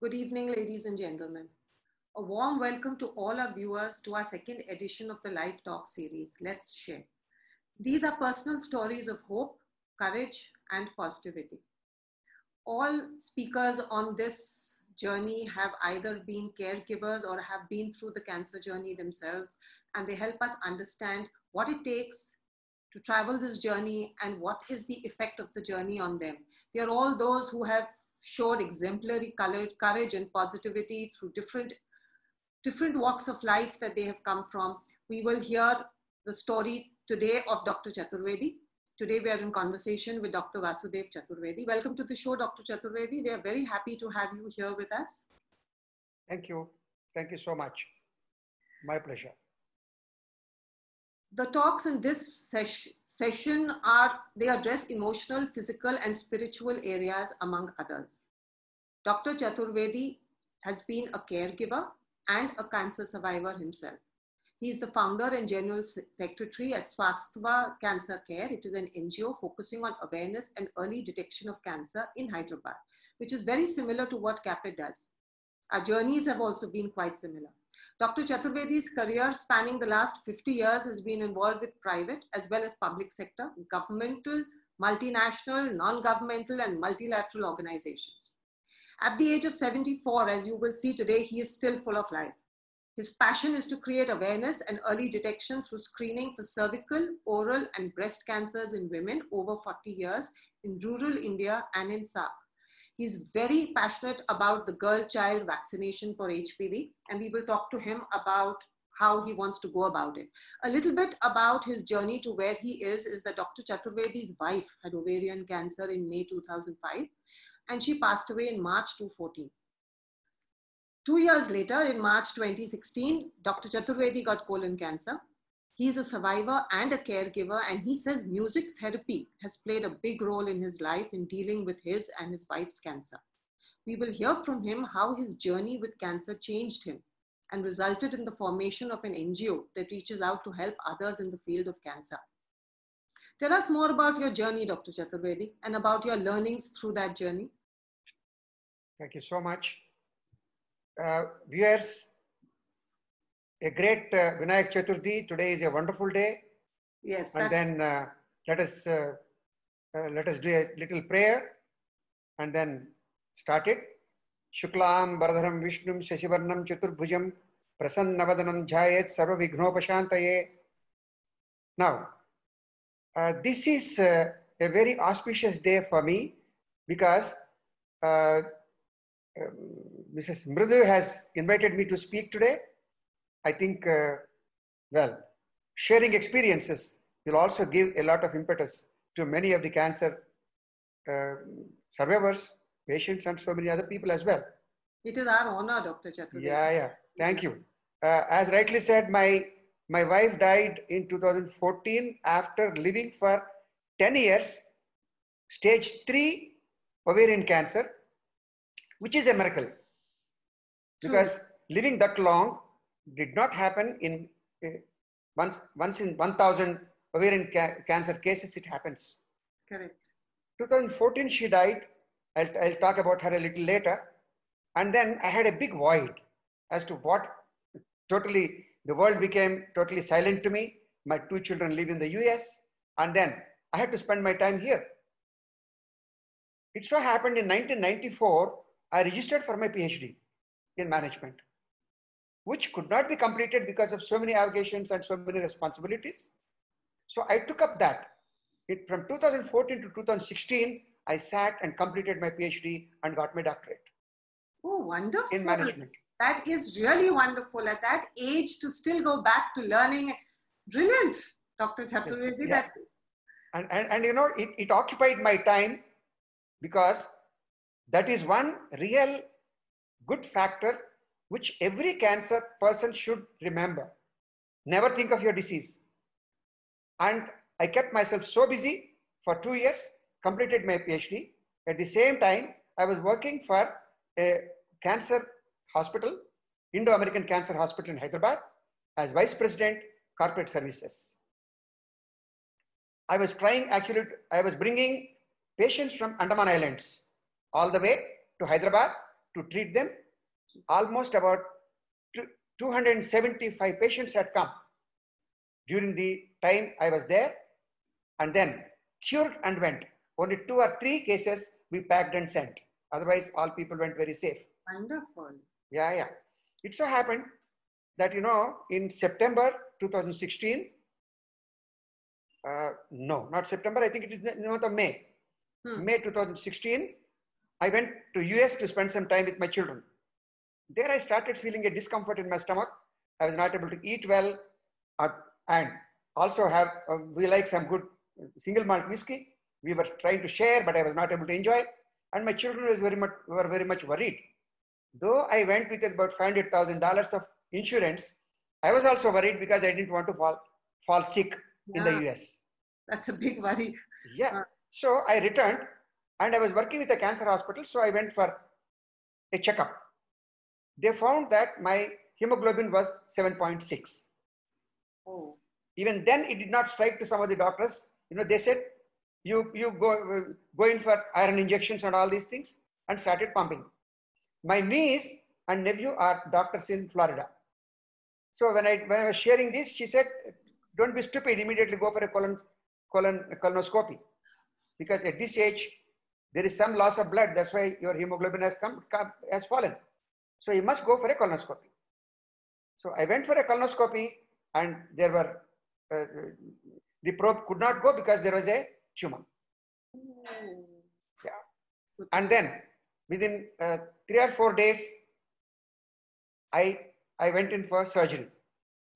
Good evening, ladies and gentlemen. A warm welcome to all our viewers to our second edition of the Live Talk series, Let's Share. These are personal stories of hope, courage, and positivity. All speakers on this journey have either been caregivers or have been through the cancer journey themselves, and they help us understand what it takes to travel this journey and what is the effect of the journey on them. They are all those who have showed exemplary courage and positivity through different walks of life that they have come from. We will hear the story today of Dr. Chaturvedi. Today we are in conversation with Dr. Vasudev Chaturvedi. Welcome to the show, Dr. Chaturvedi. We are very happy to have you here with us. Thank you. Thank you so much. My pleasure. The talks in this session they address emotional, physical, and spiritual areas, among others. Dr. Chaturvedi has been a caregiver and a cancer survivor himself. He is the founder and general secretary at Swasthva Cancer Care. It is an NGO focusing on awareness and early detection of cancer in Hyderabad, which is very similar to what CAPIT does. Our journeys have also been quite similar. Dr. Chaturvedi's career spanning the last 50 years has been involved with private as well as public sector, governmental, multinational, non-governmental, and multilateral organizations. At the age of 74, as you will see today, he is still full of life. His passion is to create awareness and early detection through screening for cervical, oral, and breast cancers in women over 40 years in rural India and in SAARC. He's very passionate about the girl-child vaccination for HPV, and we will talk to him about how he wants to go about it. A little bit about his journey to where he is that Dr. Chaturvedi's wife had ovarian cancer in May 2005, and she passed away in March 2014. 2 years later, in March 2016, Dr. Chaturvedi got colon cancer. He's a survivor and a caregiver, and he says music therapy has played a big role in his life in dealing with his and his wife's cancer. We will hear from him how his journey with cancer changed him and resulted in the formation of an NGO that reaches out to help others in the field of cancer. Tell us more about your journey, Dr. Chaturvedi, and about your learnings through that journey. Thank you so much. Viewers, a great Vinayak Chaturthi. Today is a wonderful day. Yes. And then let us do a little prayer and then start it. Shuklam Bardharam Vishnum Shashivarnam Chaturbhujam Prasannavadanam Jayet Sarva Vighnopashantaye. Now, this is a very auspicious day for me because Mrs. Mridu has invited me to speak today. I think, sharing experiences will also give a lot of impetus to many of the cancer survivors, patients, and so many other people as well. It is our honor, Dr. Chaturvedi. Yeah. Thank you. As rightly said, my wife died in 2014 after living for 10 years, stage 3 ovarian cancer, which is a miracle. Because living that long did not happen in once in 1,000 ovarian cancer cases. It happens. Correct. 2014 she died. I'll talk about her a little later. And then I had a big void as to what totally the world became totally silent to me. My 2 children live in the US, and then I had to spend my time here. It so happened in 1994 I registered for my PhD in management, which could not be completed because of so many obligations and so many responsibilities. So I took up that. From 2014 to 2016, I sat and completed my PhD and got my doctorate. Oh, wonderful. In management. That is really wonderful. At that age, to still go back to learning. Brilliant, Dr. Chaturvedi. Yeah. And you know, it occupied my time because that is one real good factor which every cancer person should remember. Never think of your disease. And I kept myself so busy for 2 years, completed my PhD. At the same time, I was working for a cancer hospital, Indo-American Cancer Hospital in Hyderabad, as Vice President, Corporate Services. I was bringing patients from Andaman Islands all the way to Hyderabad to treat them. Almost about 275 patients had come during the time I was there, and then cured and went. Only 2 or 3 cases we packed and sent. Otherwise, all people went very safe. Wonderful. Yeah. It so happened that, in September 2016, no, not September, I think it is the month of May. May 2016, I went to US to spend some time with my children. There I started feeling a discomfort in my stomach. I was not able to eat well, and also we like some good single malt whiskey. We were trying to share, but I was not able to enjoy it. And my children were very much worried. Though I went with about $500,000 of insurance, I was also worried because I didn't want to fall sick in the US. That's a big worry. Yeah. So I returned, and I was working with a cancer hospital. So I went for a checkup. They found that my hemoglobin was 7.6. Oh. Even then, it did not strike to some of the doctors. They said, you go in for iron injections and all these things, and started pumping. My niece and nephew are doctors in Florida. So when I was sharing this, she said, don't be stupid, immediately go for a colonoscopy. Because at this age, there is some loss of blood. That's why your hemoglobin has fallen. So you must go for a colonoscopy. So I went for a colonoscopy, and the probe could not go because there was a tumor. Yeah. And then within 3 or 4 days, I went in for surgery.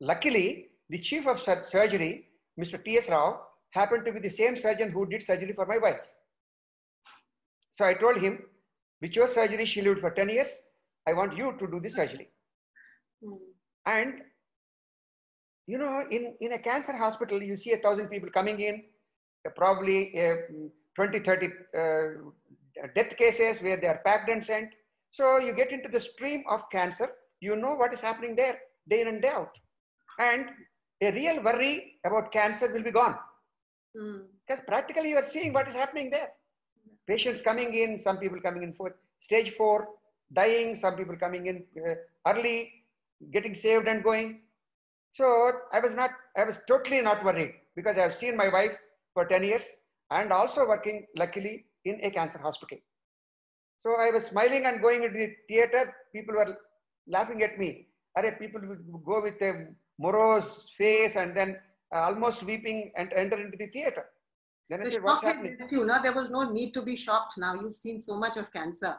Luckily, the chief of surgery, Mr. T.S. Rao, happened to be the same surgeon who did surgery for my wife. So I told him, with your surgery, she lived for 10 years. I want you to do the surgery. And, in a cancer hospital, you see 1,000 people coming in, probably 20, 30 death cases where they are packed and sent. So you get into the stream of cancer, you know what is happening there day in and day out. And a real worry about cancer will be gone. Because practically you are seeing what is happening there. Patients coming in, some people coming in for stage 4, dying, some people coming in early, getting saved and going. So I was totally not worried because I have seen my wife for 10 years and also working luckily in a cancer hospital. So I was smiling and going into the theater. People were laughing at me. People would go with a morose face and then almost weeping and enter into the theater. Then I said, what's happening? There was no need to be shocked now. You've seen so much of cancer.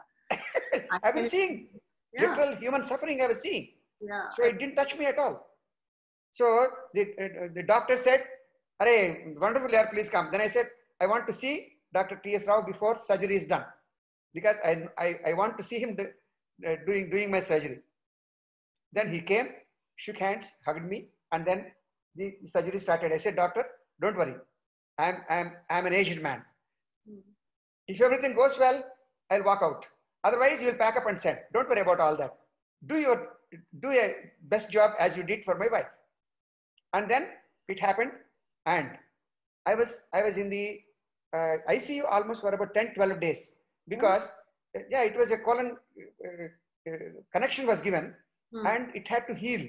I've been seeing literal human suffering I was seeing. Yeah. So it didn't touch me at all. So the doctor said, wonderful, please come. Then I said, I want to see Dr. T.S. Rao before surgery is done. Because I want to see him doing my surgery. Then he came, shook hands, hugged me, and then the surgery started. I said, doctor, don't worry. I'm an aged man. If everything goes well, I'll walk out. Otherwise, you'll pack up and send. Don't worry about all that. Do a best job as you did for my wife. And then it happened, and I was in the ICU almost for about 10-12 days because it was a colon connection was given and it had to heal,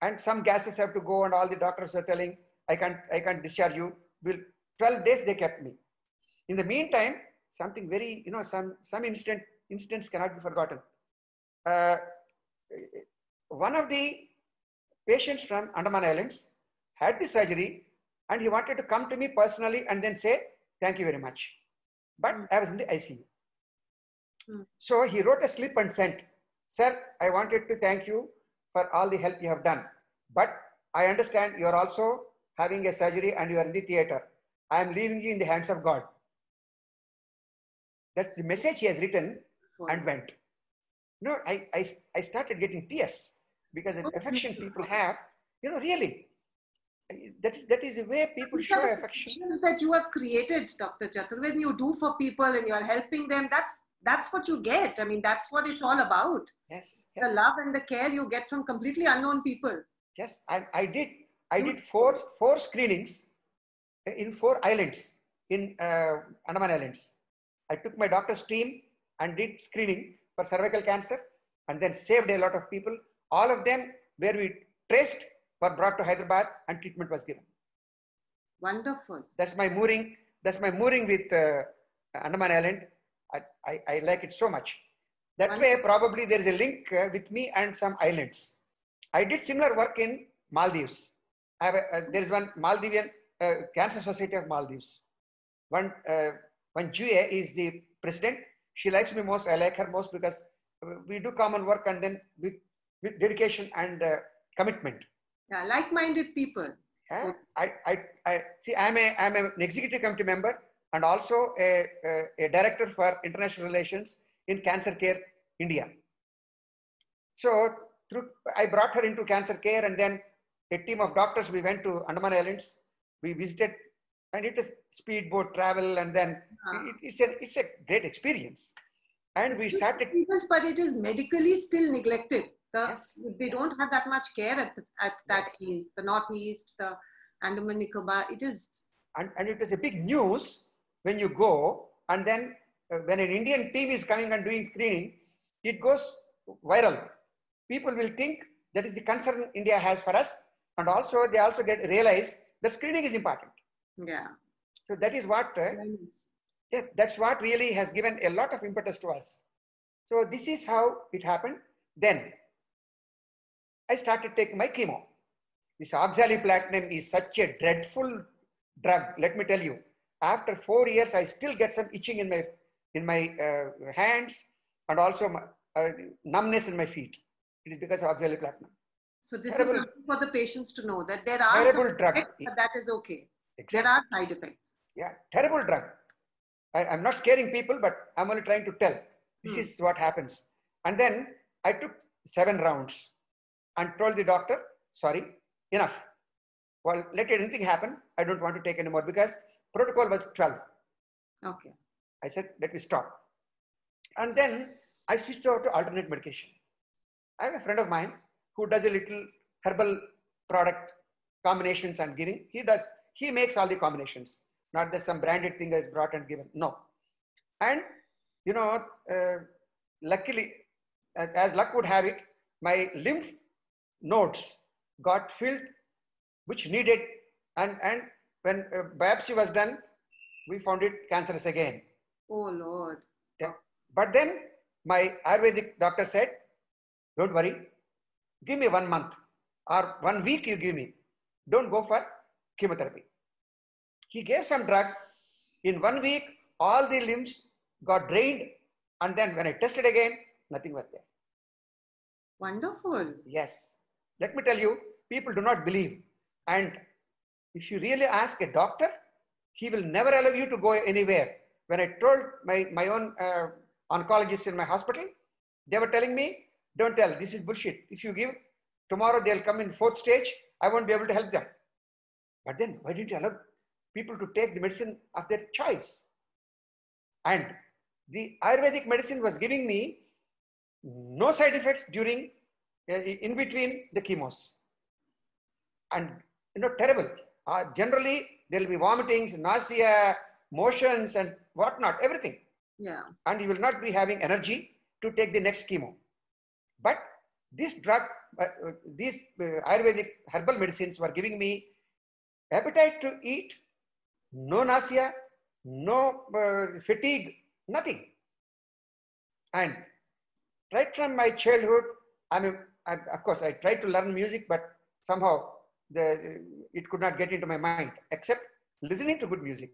and some gases have to go, and all the doctors are telling I can't discharge you. 12 days they kept me. In the meantime, something very some incidents cannot be forgotten. One of the patients from Andaman Islands had the surgery, and he wanted to come to me personally and then say thank you very much, but I was in the ICU. So he wrote a slip and sent, sir, I wanted to thank you for all the help you have done, but I understand you are also having a surgery and you are in the theater. I am leaving you in the hands of God. That's the message he has written and went. I started getting tears because the affection people have, really, that is the way people show affection. That you have created, Dr. Chatur, when you do for people and you're helping them, that's what you get. I mean, that's what it's all about. Yes. The love and the care you get from completely unknown people. Yes, I did four screenings in 4 islands in Andaman Islands. I took my doctor's team and did screening for cervical cancer and then saved a lot of people. All of them where we traced were brought to Hyderabad and treatment was given. Wonderful. That's my mooring. That's my mooring with Andaman Island. I like it so much. That Wonderful. way, probably there is a link with me and some islands. I did similar work in Maldives. There is one Maldivian Cancer Society of Maldives. One Jue is the president. She likes me most. I like her most because we do common work and then with dedication and commitment. Yeah, like-minded people. I see. I'm an executive committee member and also a director for international relations in Cancer Care India. So I brought her into cancer care, and then a team of doctors, we went to Andaman Islands. We visited, and it is speedboat travel, and then it's a great experience. And we started. But it is medically still neglected. Yes, they don't have that much care at that end. The Northeast, the Andaman Nicobar, it is. And it is a big news when you go, and then when an Indian team is coming and doing screening, it goes viral. People will think that is the concern India has for us, and also they also realize that screening is important. Yeah. So that is what that's what really has given a lot of impetus to us. So this is how it happened. Then I started taking my chemo. This oxaliplatinum is such a dreadful drug. Let me tell you. After 4 years, I still get some itching in my hands and also numbness in my feet. It is because of oxaliplatinum. So this is something for the patients to know that there are terrible drug. Effects, but that is okay. Exactly. There are side effects. Yeah, terrible drug. I'm not scaring people, but I'm only trying to tell. This is what happens. And then I took 7 rounds and told the doctor, sorry, enough. Well, let anything happen. I don't want to take anymore because protocol was 12. Okay. I said, let me stop. And then I switched over to alternate medication. I have a friend of mine who does a little herbal product combinations and giving. He makes all the combinations. Not that some branded thing is brought and given. No. And, luckily, as luck would have it, my lymph nodes got filled, which needed, and when biopsy was done, we found it cancerous again. Oh, Lord. Yeah. But then my Ayurvedic doctor said, don't worry, give me 1 month or 1 week you give me. Don't go for chemotherapy. He gave some drug. In 1 week, all the limbs got drained. And then when I tested again, nothing was there. Wonderful. Yes. Let me tell you, people do not believe. And if you really ask a doctor, he will never allow you to go anywhere. When I told my own oncologist in my hospital, they were telling me, don't tell, this is bullshit. If you give, tomorrow they'll come in 4th stage, I won't be able to help them. But then why didn't you allow people to take the medicine of their choice? And the Ayurvedic medicine was giving me no side effects during, in between the chemos. And, terrible. Generally, there will be vomitings, nausea, motions and whatnot, everything. Yeah. And you will not be having energy to take the next chemo. But this drug, these Ayurvedic herbal medicines were giving me appetite to eat, no nausea, no fatigue, nothing. And right from my childhood, of course, I tried to learn music, but somehow it could not get into my mind, except listening to good music.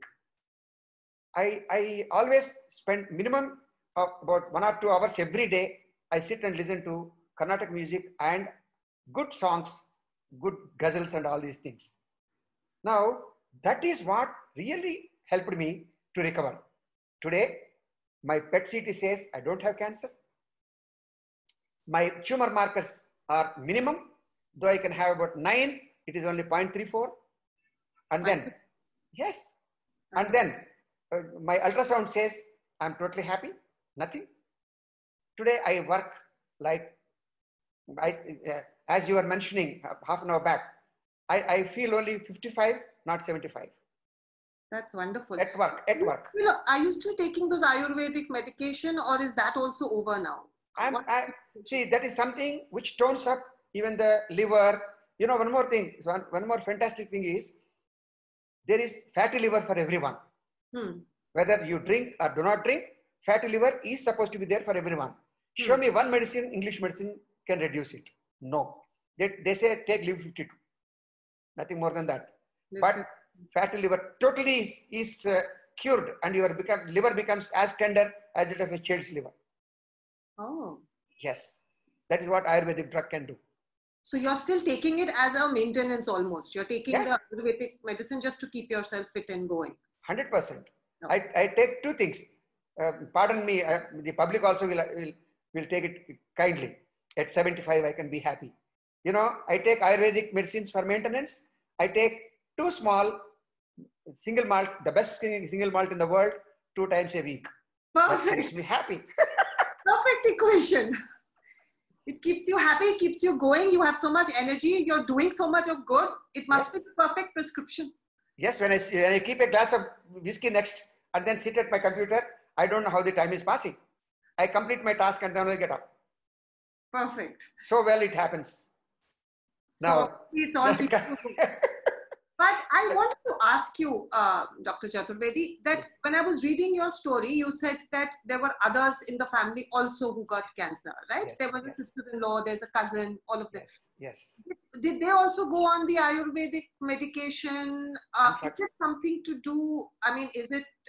I always spend minimum of about 1 or 2 hours every day. I sit and listen to Carnatic music and good songs, good ghazals and all these things. Now, that is what really helped me to recover. Today, my PET CT says I don't have cancer. My tumor markers are minimum, though I can have about 9, it is only 0.34. And then, yes, and then my ultrasound says I'm totally happy, nothing. Today I work like, as you were mentioning half an hour back, I feel only 55, not 75. That's wonderful. At work. You know, are you still taking those Ayurvedic medication, or is that also over now? See, that is something which tones up even the liver. You know, one more thing, one more fantastic thing is, there is fatty liver for everyone. Whether you drink or do not drink, fatty liver is supposed to be there for everyone. Show me one medicine, English medicine, can reduce it. No. They say take liver 52. Nothing more than that. But fatty liver totally is cured, and your liver becomes as tender as it of a child's liver. Oh. Yes. That is what Ayurvedic drug can do. So you're still taking it as a maintenance almost. You're taking the Ayurvedic medicine just to keep yourself fit and going. 100%. Okay. I take two things. Pardon me, the public also will take it kindly. At 75, I can be happy. You know, I take Ayurvedic medicines for maintenance. I take 2 small single malt, the best single malt in the world, 2 times a week. Perfect. That makes me happy. Perfect equation. It keeps you happy, keeps you going. You have so much energy. You're doing so much of good. It must be the perfect prescription. Yes, when I keep a glass of whiskey next and then sit at my computer, I don't know how the time is passing. I complete my task and then I get up. Perfect. So well it happens. So now, it's all But I wanted to ask you, Dr. Chaturvedi, that when I was reading your story, you said that there were others in the family also who got cancer, right? Yes, there was a sister-in-law, there's a cousin, all of them. Yes. Did they also go on the Ayurvedic medication? Is it something to do, I mean,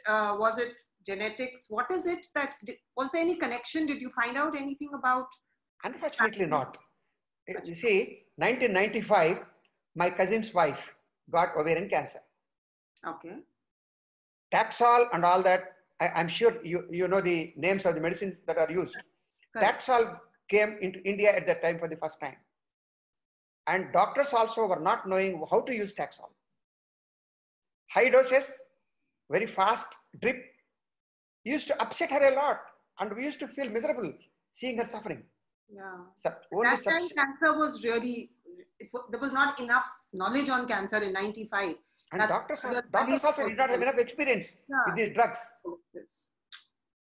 was it genetics? What is it that, was there any connection? Did you find out anything about? Unfortunately not. You see, 1995, my cousin's wife got ovarian cancer. Okay. Taxol and all that, I'm sure you know the names of the medicines that are used. Correct. Taxol came into India at that time for the first time. And doctors also were not knowing how to use Taxol. High doses, very fast drip, used to upset her a lot. And we used to feel miserable seeing her suffering. Yeah. So that time cancer was really, there was not enough knowledge on cancer in 95. And doctors also did not have enough experience with these drugs. Yes.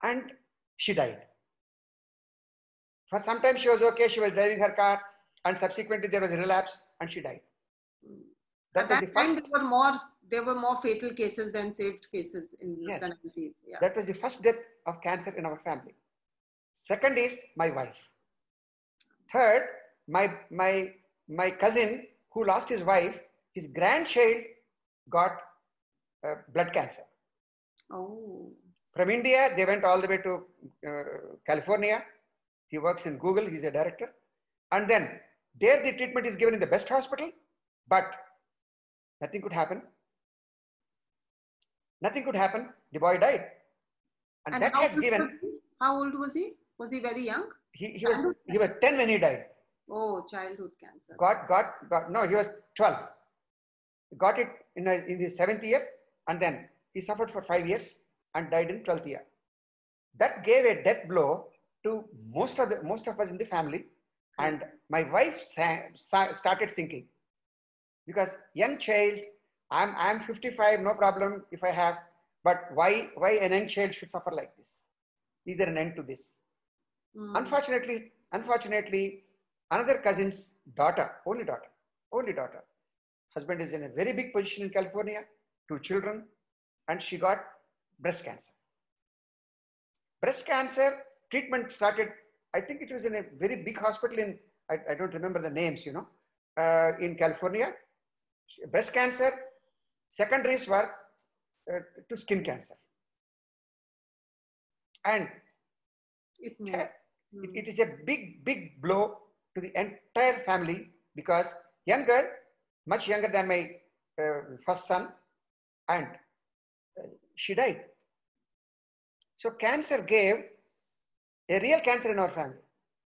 And she died. For some time she was okay, she was driving her car, and subsequently there was a relapse and she died. At that time there were more fatal cases than saved cases in the 90s. Yeah. That was the first death of cancer in our family. Second is my wife. Third, my cousin who lost his wife, his grandchild got blood cancer. Oh. From India, they went all the way to California. He works in Google, he's a director. And then there the treatment is given in the best hospital, but nothing could happen. Nothing could happen. The boy died. And that has given... How old was he? Was he very young? He was 10 when he died. Oh, childhood cancer. No, he was 12. Got it in his 7th year, and then he suffered for 5 years and died in 12th year. That gave a death blow to most of us in the family, and my wife started thinking, because young child, I'm 55, no problem if I have, but why a young child should suffer like this? Is there an end to this? Unfortunately, another cousin's daughter, only daughter. Husband is in a very big position in California, 2 children, and she got breast cancer. Breast cancer treatment started, I think it was in a very big hospital in, I don't remember the names, you know, in California. Breast cancer, secondaries were to skin cancer. And it is a big blow to the entire family, because young girl, much younger than my first son, and she died. So cancer gave a real cancer in our family.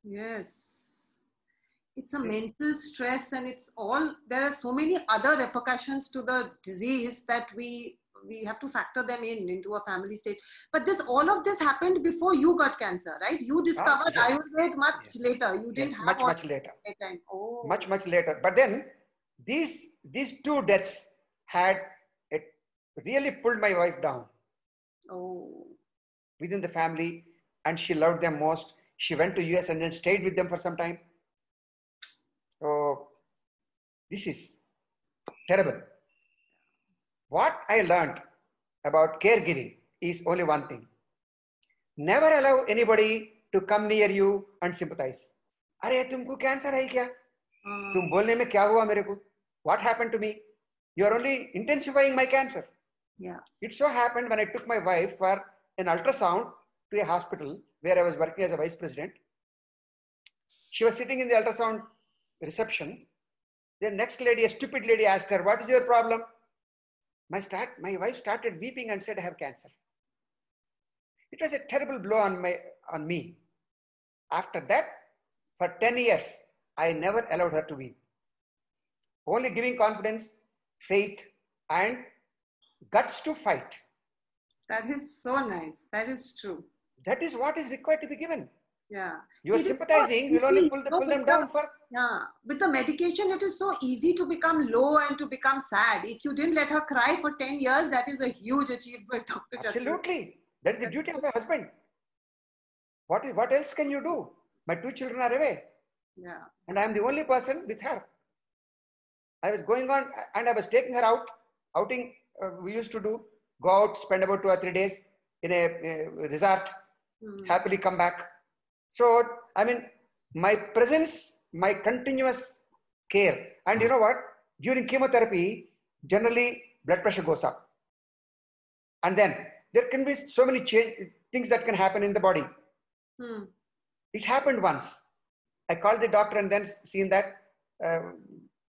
Yes. It's a mental stress, and there are so many other repercussions to the disease that we have to factor them into a family state. But all of this happened before you got cancer, right? You discovered Ayurveda much later. You didn't have much later. Oh. Much later. But then these 2 deaths had a really pulled my wife down. Oh. Within the family, and she loved them most. She went to US and then stayed with them for some time. So this is terrible. What I learned about caregiving is only one thing. Never allow anybody to come near you and sympathize. अरे तुमको cancer है क्या? तुम बोलने में क्या हुआ मेरे को? What happened to me? You are only intensifying my cancer. Yeah. It so happened when I took my wife for an ultrasound to a hospital where I was working as a vice president. She was sitting in the ultrasound reception. The next lady, a stupid lady, asked her, "What is your problem?" My wife started weeping and said, "I have cancer." It was a terrible blow on me. After that, for 10 years, I never allowed her to weep. Only giving confidence, faith, and guts to fight. That is so nice. That is true. That is what is required to be given. Yeah. You are sympathizing, will only pull them down for. Yeah. With the medication, it is so easy to become low and to become sad. If you didn't let her cry for 10 years, that is a huge achievement, Dr. Chaturvedi. Absolutely. That is the duty of a husband. What else can you do? My 2 children are away. Yeah. And I am the only person with her. I was going on and I was taking her outing. We used to go out, spend about 2 or 3 days in a resort, happily come back. So, I mean, my presence, my continuous care. And you know what? During chemotherapy, generally blood pressure goes up. And then there can be so many things that can happen in the body. It happened once. I called the doctor and then seen that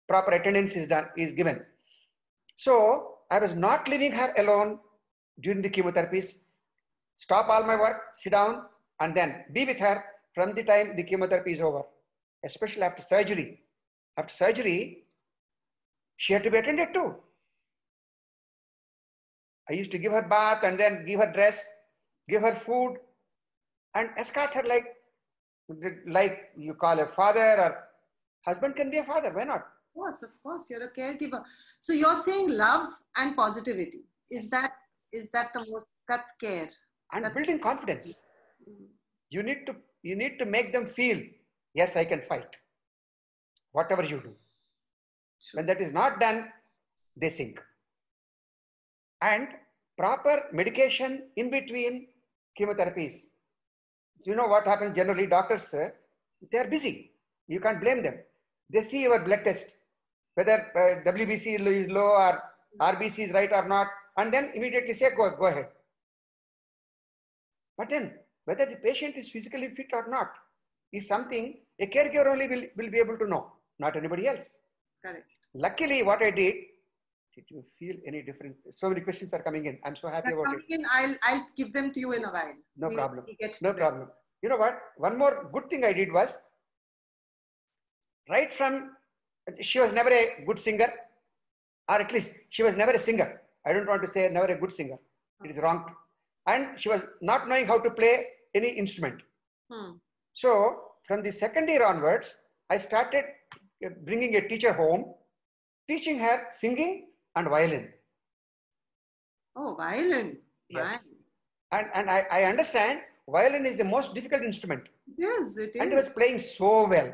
proper attendance is given. So I was not leaving her alone during the chemotherapies. Stop all my work, sit down, and then be with her from the time the chemotherapy is over, especially after surgery. After surgery, she had to be attended to. I used to give her bath and then give her dress, give her food, and escort her like you call a father, or husband can be a father. Why not? Of course, you're a caregiver. So you're saying love and positivity. Is that the most? That's care. And that's building confidence. You need to make them feel, yes, I can fight. Whatever you do. True. When that is not done, they sink. And proper medication in between chemotherapies. You know what happens generally, doctors, they are busy. You can't blame them. They see your blood test, whether WBC is low or RBC is right or not, and then immediately say, go ahead. But then, whether the patient is physically fit or not is something a caregiver only will be able to know, not anybody else. Correct. Luckily, what I did you feel any different? So many questions are coming in. I'm so happy about it. I'll give them to you in a while. No problem. No problem. You know what? One more good thing I did was, right from, she was never a good singer, or at least she was never a singer. I don't want to say never a good singer. It is wrong. And she was not knowing how to play any instrument. So from the second year onwards, I started bringing a teacher home, teaching her singing and violin. Oh, violin. Yes. And I understand violin is the most difficult instrument. It is. And he was playing so well.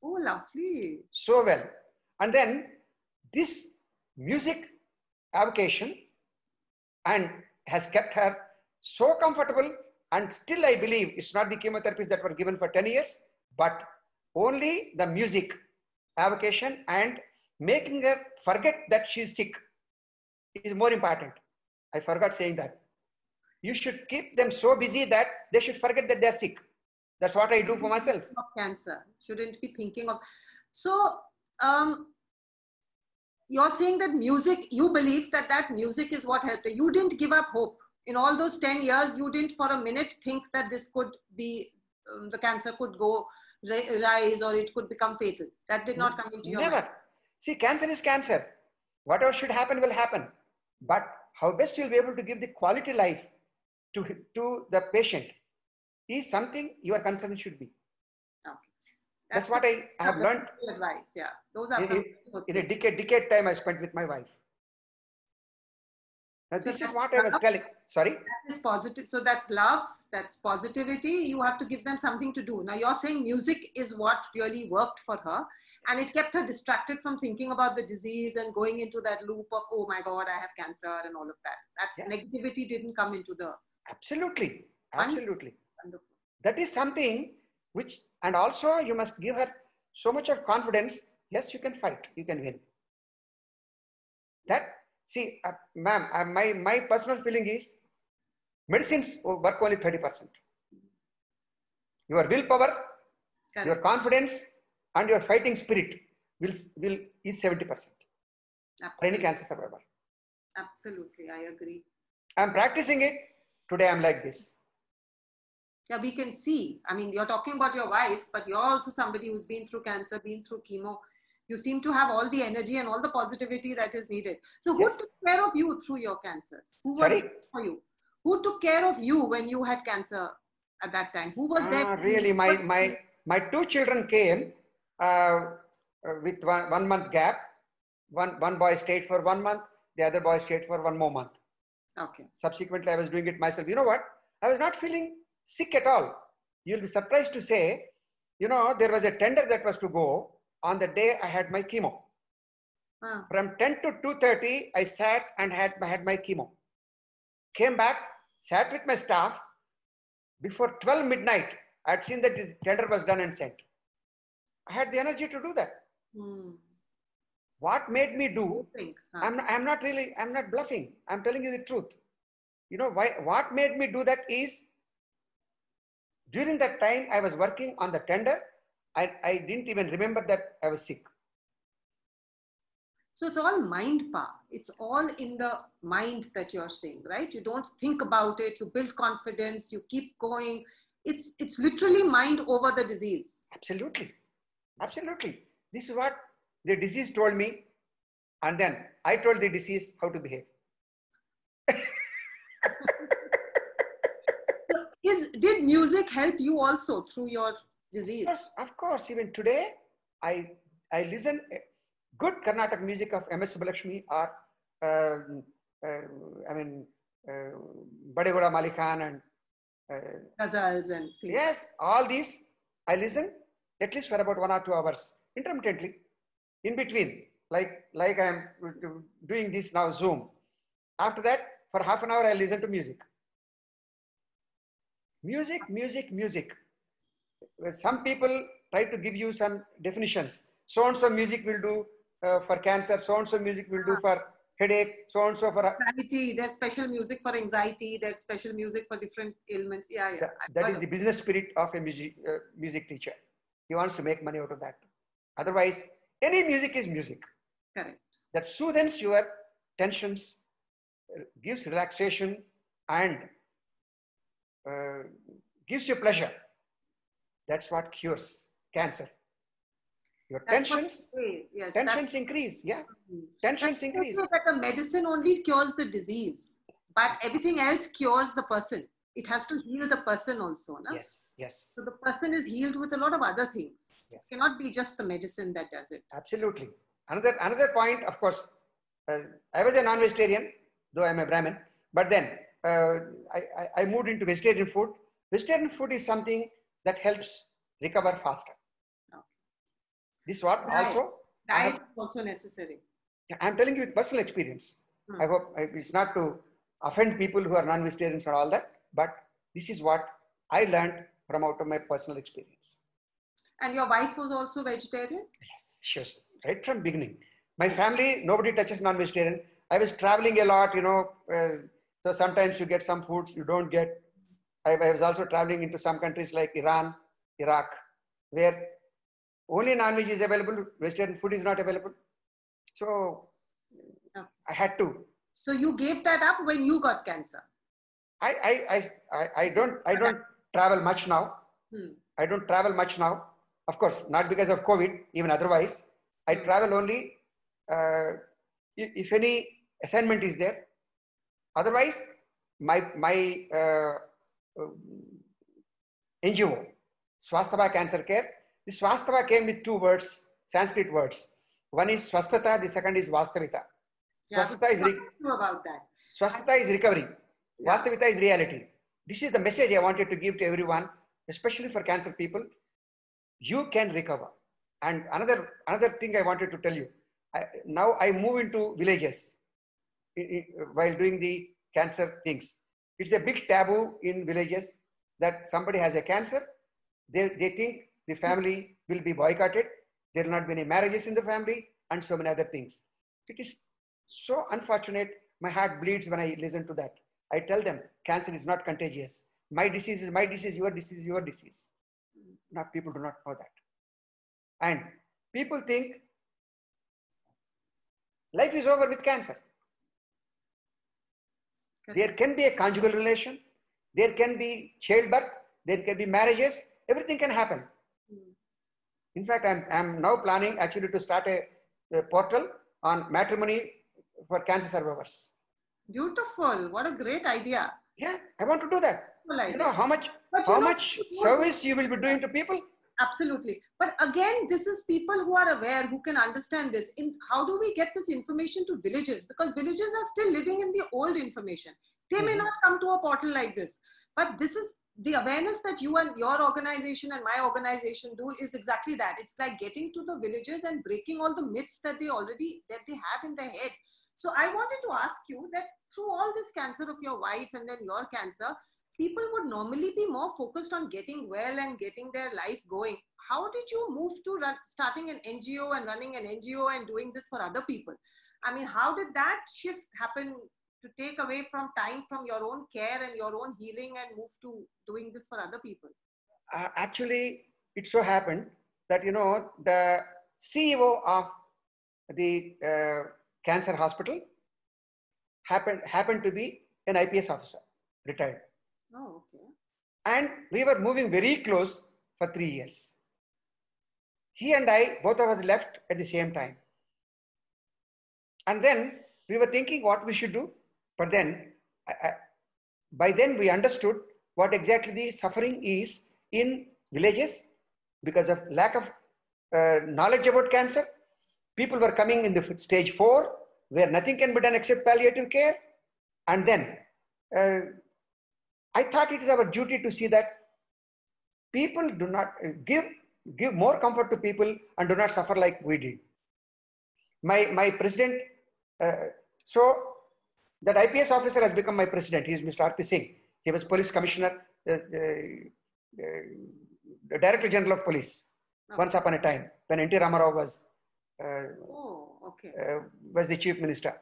Oh, lovely. So well. And then this music avocation and has kept her so comfortable, and still I believe it's not the chemotherapies that were given for 10 years, but only the music avocation and making her forget that she's sick is more important. I forgot saying that. You should keep them so busy that they should forget that they're sick. That's what I do for myself. Of cancer. Shouldn't be thinking of. So, you're saying that music, you believe that music is what helped you. You didn't give up hope. In all those 10 years, you didn't for a minute think that this could be, the cancer could go rise or it could become fatal. That did not come into your mind. Never. See, cancer is cancer. Whatever should happen will happen. But how best you'll be able to give the quality life to the patient is something your concern should be. Okay. That's what I have learned. Advice, yeah. Those are in a decade time I spent with my wife. Now, So this is that's what I was love, telling. Sorry? that is positive. So that's love, that's positivity. You have to give them something to do. Now you're saying music is what really worked for her, and it kept her distracted from thinking about the disease and going into that loop of, oh my God, I have cancer and all of that. That negativity didn't come into the... Absolutely. Wonderful. Absolutely. Wonderful. That is something which, and also you must give her so much of confidence. Yes, you can fight, you can win. That, see, ma'am, my personal feeling is medicines work only 30%. Your willpower, Correct. your confidence, and your fighting spirit is 70% for any cancer survivor. Absolutely, I agree. I'm practicing it. Today I'm like this. Yeah, we can see. I mean, you're talking about your wife, but you're also somebody who's been through cancer, been through chemo. You seem to have all the energy and all the positivity that is needed. So who took care of you through your cancers? Who was there for you? Who took care of you when you had cancer at that time? Who was there? Really, my two children came with 1 month gap. One boy stayed for 1 month. The other boy stayed for 1 more month. Okay. Subsequently, I was doing it myself. You know what? I was not feeling sick at all. You'll be surprised to say, you know, there was a tender that was to go on the day I had my chemo. From 10 to 2:30, I sat and had my chemo. Came back, sat with my staff. Before 12 midnight, I had seen that the tender was done and sent. I had the energy to do that. What made me do? I'm not bluffing. I'm telling you the truth. You know why? What made me do that is, during that time I was working on the tender. I didn't even remember that I was sick. So it's all mind power. It's all in the mind that you're saying, right? You don't think about it. You build confidence. You keep going. It's literally mind over the disease. Absolutely. Absolutely. This is what the disease told me. And then I told the disease how to behave. Did music help you also through your disease? Of course. Even today, I listen good Carnatic music of M.S. Subbulakshmi or Bade Goda Mali Khan and ghazals and things. Yes, all these I listen at least for about 1 or 2 hours intermittently, in between, like I am doing this now, Zoom. After that, for half an hour, I listen to music. Music. Some people try to give you some definitions. So and so music will do for cancer. So and so music will do for headache. So and so for anxiety. There's special music for anxiety. There's special music for different ailments. Yeah. That is the business spirit of a music teacher. He wants to make money out of that. Otherwise, any music is music. Correct. That soothes your tensions, gives relaxation, and gives you pleasure. That's what cures cancer. Your tensions increase. Yeah, tensions increase. That the medicine only cures the disease, but everything else cures the person. It has to heal the person also. No? Yes. So the person is healed with a lot of other things. Yes. It cannot be just the medicine that does it. Absolutely. Another point, of course, I was a non-vegetarian, though I'm a Brahmin, but then I moved into vegetarian food. Vegetarian food is something that helps recover faster. Okay. This is what diet is also necessary. I'm telling you with personal experience. I hope it's not to offend people who are non-vegetarians and all that, but this is what I learned from out of my personal experience. And your wife was also vegetarian? Yes, she was right from beginning. My family, nobody touches non-vegetarian. I was traveling a lot, so sometimes you get some foods you don't get. I was also traveling into some countries like Iran, Iraq, where only non-veg is available, vegetarian food is not available. So I had to. So you gave that up when you got cancer? I don't travel much now. I don't travel much now. Of course, not because of COVID, even otherwise. I travel only if any assignment is there. Otherwise, my NGO, Swasthava Cancer Care. The Swasthava came with 2 words, Sanskrit words. One is Swasthata, the second is Vastavita. Yeah, Swasthata is about that. Swasthata is recovery. Yeah. Vastavita is reality. This is the message I wanted to give to everyone, especially for cancer people. You can recover. And another thing I wanted to tell you. Now I move into villages while doing the cancer things. It's a big taboo in villages that somebody has a cancer. They think the family will be boycotted. There will not be any marriages in the family and so many other things. It is so unfortunate. My heart bleeds when I listen to that. I tell them cancer is not contagious. My disease is my disease, your disease is your disease. Now people do not know that. And people think life is over with cancer. Correct. There can be a conjugal relation. There can be childbirth. There can be marriages. Everything can happen. In fact, I'm now planning actually to start a portal on matrimony for cancer survivors. Beautiful. What a great idea. Yeah, I want to do that. You know how much service you will be doing to people? Absolutely. But again, this is people who are aware, who can understand this. How do we get this information to villages? Because villages are still living in the old information. They may not come to a portal like this. But this is the awareness that you and your organization and my organization do is exactly that. It's like getting to the villages and breaking all the myths that they have in their head. So I wanted to ask you that through all this cancer of your wife and then your cancer, people would normally be more focused on getting well and getting their life going. How did you move to starting an NGO and running an NGO and doing this for other people? I mean, how did that shift happen to take away from time from your own care and your own healing and move to doing this for other people? Actually, it so happened that, you know, the CEO of the cancer hospital happened to be an IPS officer, retired. Oh, okay. And we were moving very close for 3 years. He and I, both of us left at the same time. And then we were thinking what we should do. But then, by then we understood what exactly the suffering is in villages because of lack of knowledge about cancer. People were coming in the stage 4 where nothing can be done except palliative care. And then I thought it is our duty to see that people do not give more comfort to people and do not suffer like we did. My president, so that IPS officer has become my president. He is Mr. R.P. Singh. He was police commissioner, the Director General of Police, once upon a time when N.T. Ramarao was was the chief minister.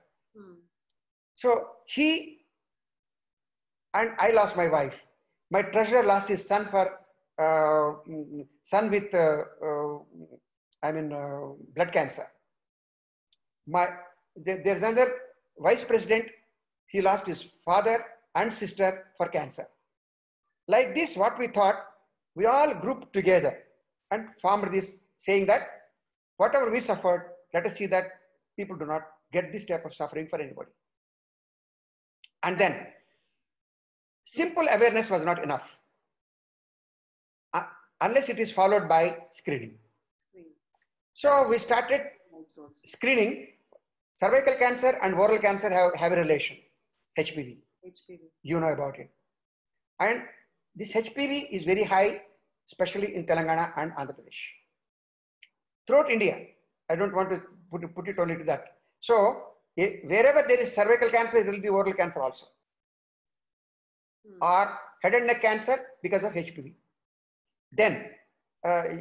So he and I lost my wife. My treasurer lost his son for with blood cancer. There's another vice president. He lost his father and sister for cancer. Like this, what we thought, we all grouped together and formed this, saying that whatever we suffered, let us see that people do not get this type of suffering for anybody. And then, simple awareness was not enough unless it is followed by screening. So we started screening. Cervical cancer and oral cancer have a relation. HPV. You know about it. And this HPV is very high, especially in Telangana and Andhra Pradesh. Throughout India, I don't want to put it only to that. So wherever there is cervical cancer, there will be oral cancer also. Or head and neck cancer because of HPV. Then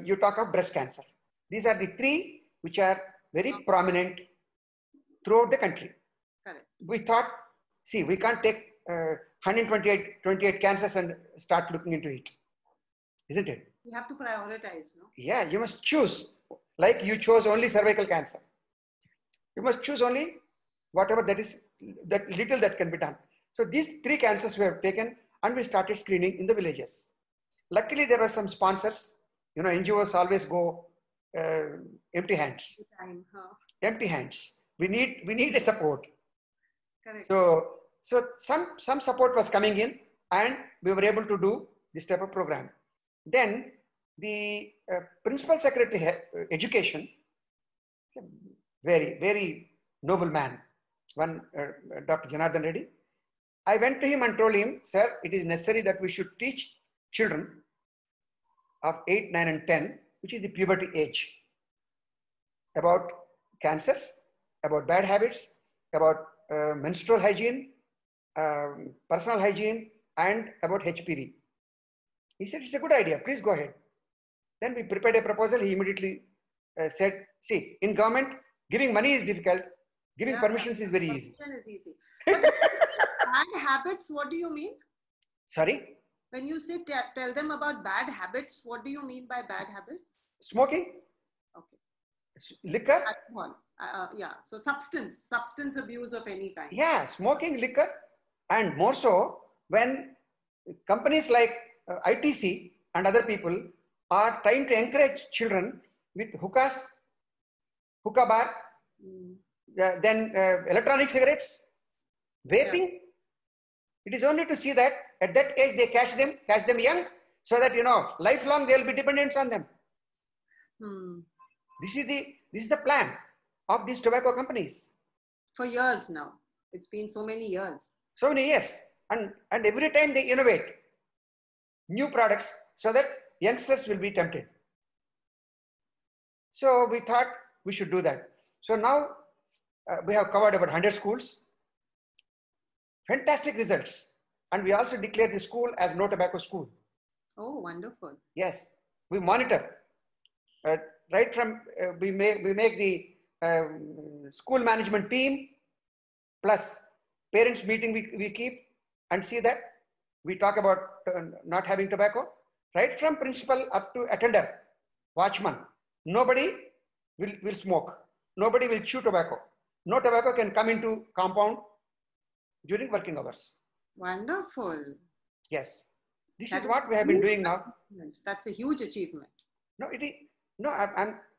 you talk of breast cancer. These are the 3 which are very prominent throughout the country. Correct. We thought, see, we can't take 128 cancers and start looking into it, isn't it? You have to prioritize, no? Yeah, you must choose. Like you chose only cervical cancer. You must choose only whatever that little that can be done. So these 3 cancers we have taken and we started screening in the villages. Luckily, there were some sponsors. You know, NGOs always go empty hands. Empty hands. We need a support. Correct. So some support was coming in and we were able to do this type of program. Then the Principal Secretary Education, very, very noble man, one Dr. Janardhan Reddy, I went to him and told him, sir, it is necessary that we should teach children of 8, 9 and 10, which is the puberty age, about cancers, about bad habits, about menstrual hygiene, personal hygiene, and about HPV. He said, it's a good idea, please go ahead. Then we prepared a proposal. He immediately said, see, in government, giving money is difficult. Giving permissions is very easy. Permission is easy. But bad habits, what do you mean? Sorry? When you say tell them about bad habits, what do you mean by bad habits? Smoking. Okay. Liquor. Alcohol. Yeah. So substance abuse of any kind. Yeah, smoking, liquor. And more so when companies like ITC and other people are trying to encourage children with hookah bar, then electronic cigarettes, vaping. Yeah. It is only to see that at that age they catch them young, so that lifelong they will be dependent on them. This is the plan of these tobacco companies. For years now. It's been so many years. So many years. And every time they innovate new products so that youngsters will be tempted. So we thought we should do that. So now we have covered about 100 schools. Fantastic results. And we also declared the school as no tobacco school. Oh, wonderful. Yes. We monitor. Right from, we make the school management team plus parents meeting we keep and see that we talk about not having tobacco. Right from principal up to attender, watchman. Nobody will smoke. Nobody will chew tobacco. No tobacco can come into compound during working hours. Wonderful. Yes. This is what we have been doing now. That's a huge achievement. No, it is. No,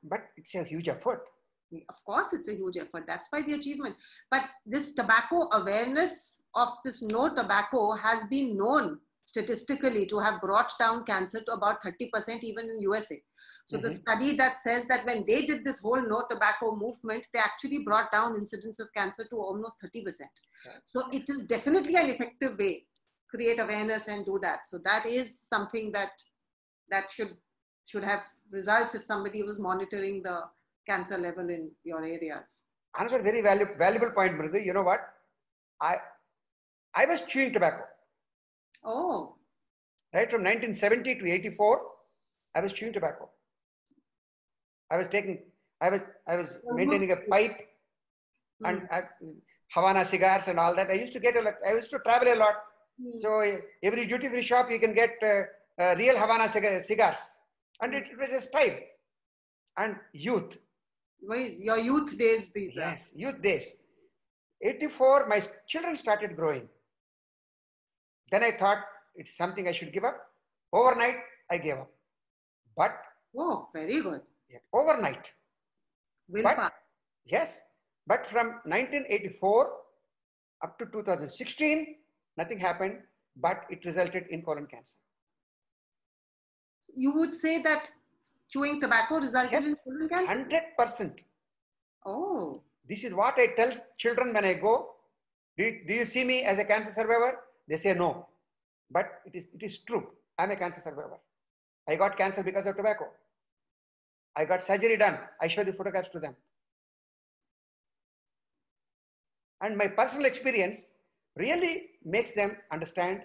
but it's a huge effort. Of course, it's a huge effort. That's why the achievement. But this tobacco awareness of this no tobacco has been known statistically to have brought down cancer to about 30% even in USA. So the study that says that when they did this whole no tobacco movement, they actually brought down incidence of cancer to almost 30%. Yeah. So it is definitely an effective way, create awareness and do that. So that is something that should have results if somebody was monitoring the cancer level in your areas. Another very valuable point, Mridu. You know what? I was chewing tobacco. Oh. Right from 1970 to 84, I was chewing tobacco. I was maintaining a pipe and Havana cigars and all that. I used to travel a lot. So every duty-free shop you can get real Havana cigars. And it was a style. And youth. Your youth days, these are. Yes, youth days. 84, my children started growing. Then I thought it's something I should give up. Overnight, I gave up. But. Oh, very good. Yeah, overnight. Willpower. Yes. But from 1984 up to 2016, nothing happened, but it resulted in colon cancer. You would say that chewing tobacco resulted in colon cancer? 100%. Oh. This is what I tell children when I go. Do you see me as a cancer survivor? They say no. But it is true. I'm a cancer survivor. I got cancer because of tobacco. I got surgery done. I show the photographs to them. And my personal experience really makes them understand.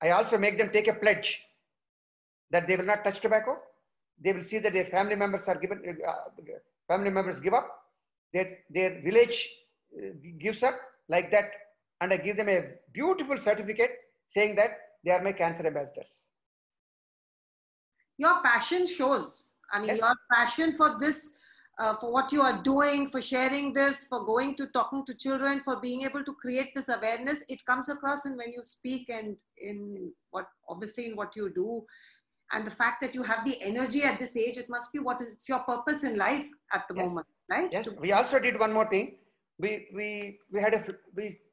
I also make them take a pledge that they will not touch tobacco. They will see that their family members give up. Their village gives up like that. And I give them a beautiful certificate saying that they are my cancer ambassadors. Your passion shows. I mean, your passion for this, for what you are doing, for sharing this, for talking to children, for being able to create this awareness, it comes across in when you speak and obviously in what you do. And the fact that you have the energy at this age, it must be it's your purpose in life at the moment, right? Yes. We also did one more thing. We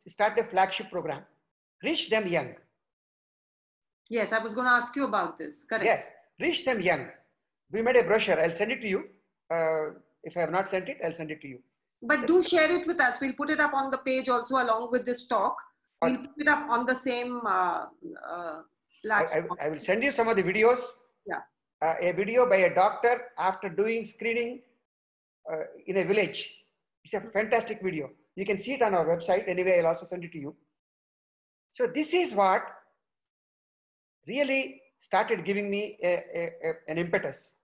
started a flagship program. Reach them young. Yes, I was going to ask you about this. Correct. Yes, reach them young. We made a brochure. I'll send it to you. If I have not sent it, I'll send it to you. But do share it with us. We'll put it up on the page also along with this talk. We'll put it up on the same platform. I will send you some of the videos. Yeah. A video by a doctor after doing screening in a village. It's a fantastic video. You can see it on our website. Anyway, I'll also send it to you. So this is what really started giving me an impetus.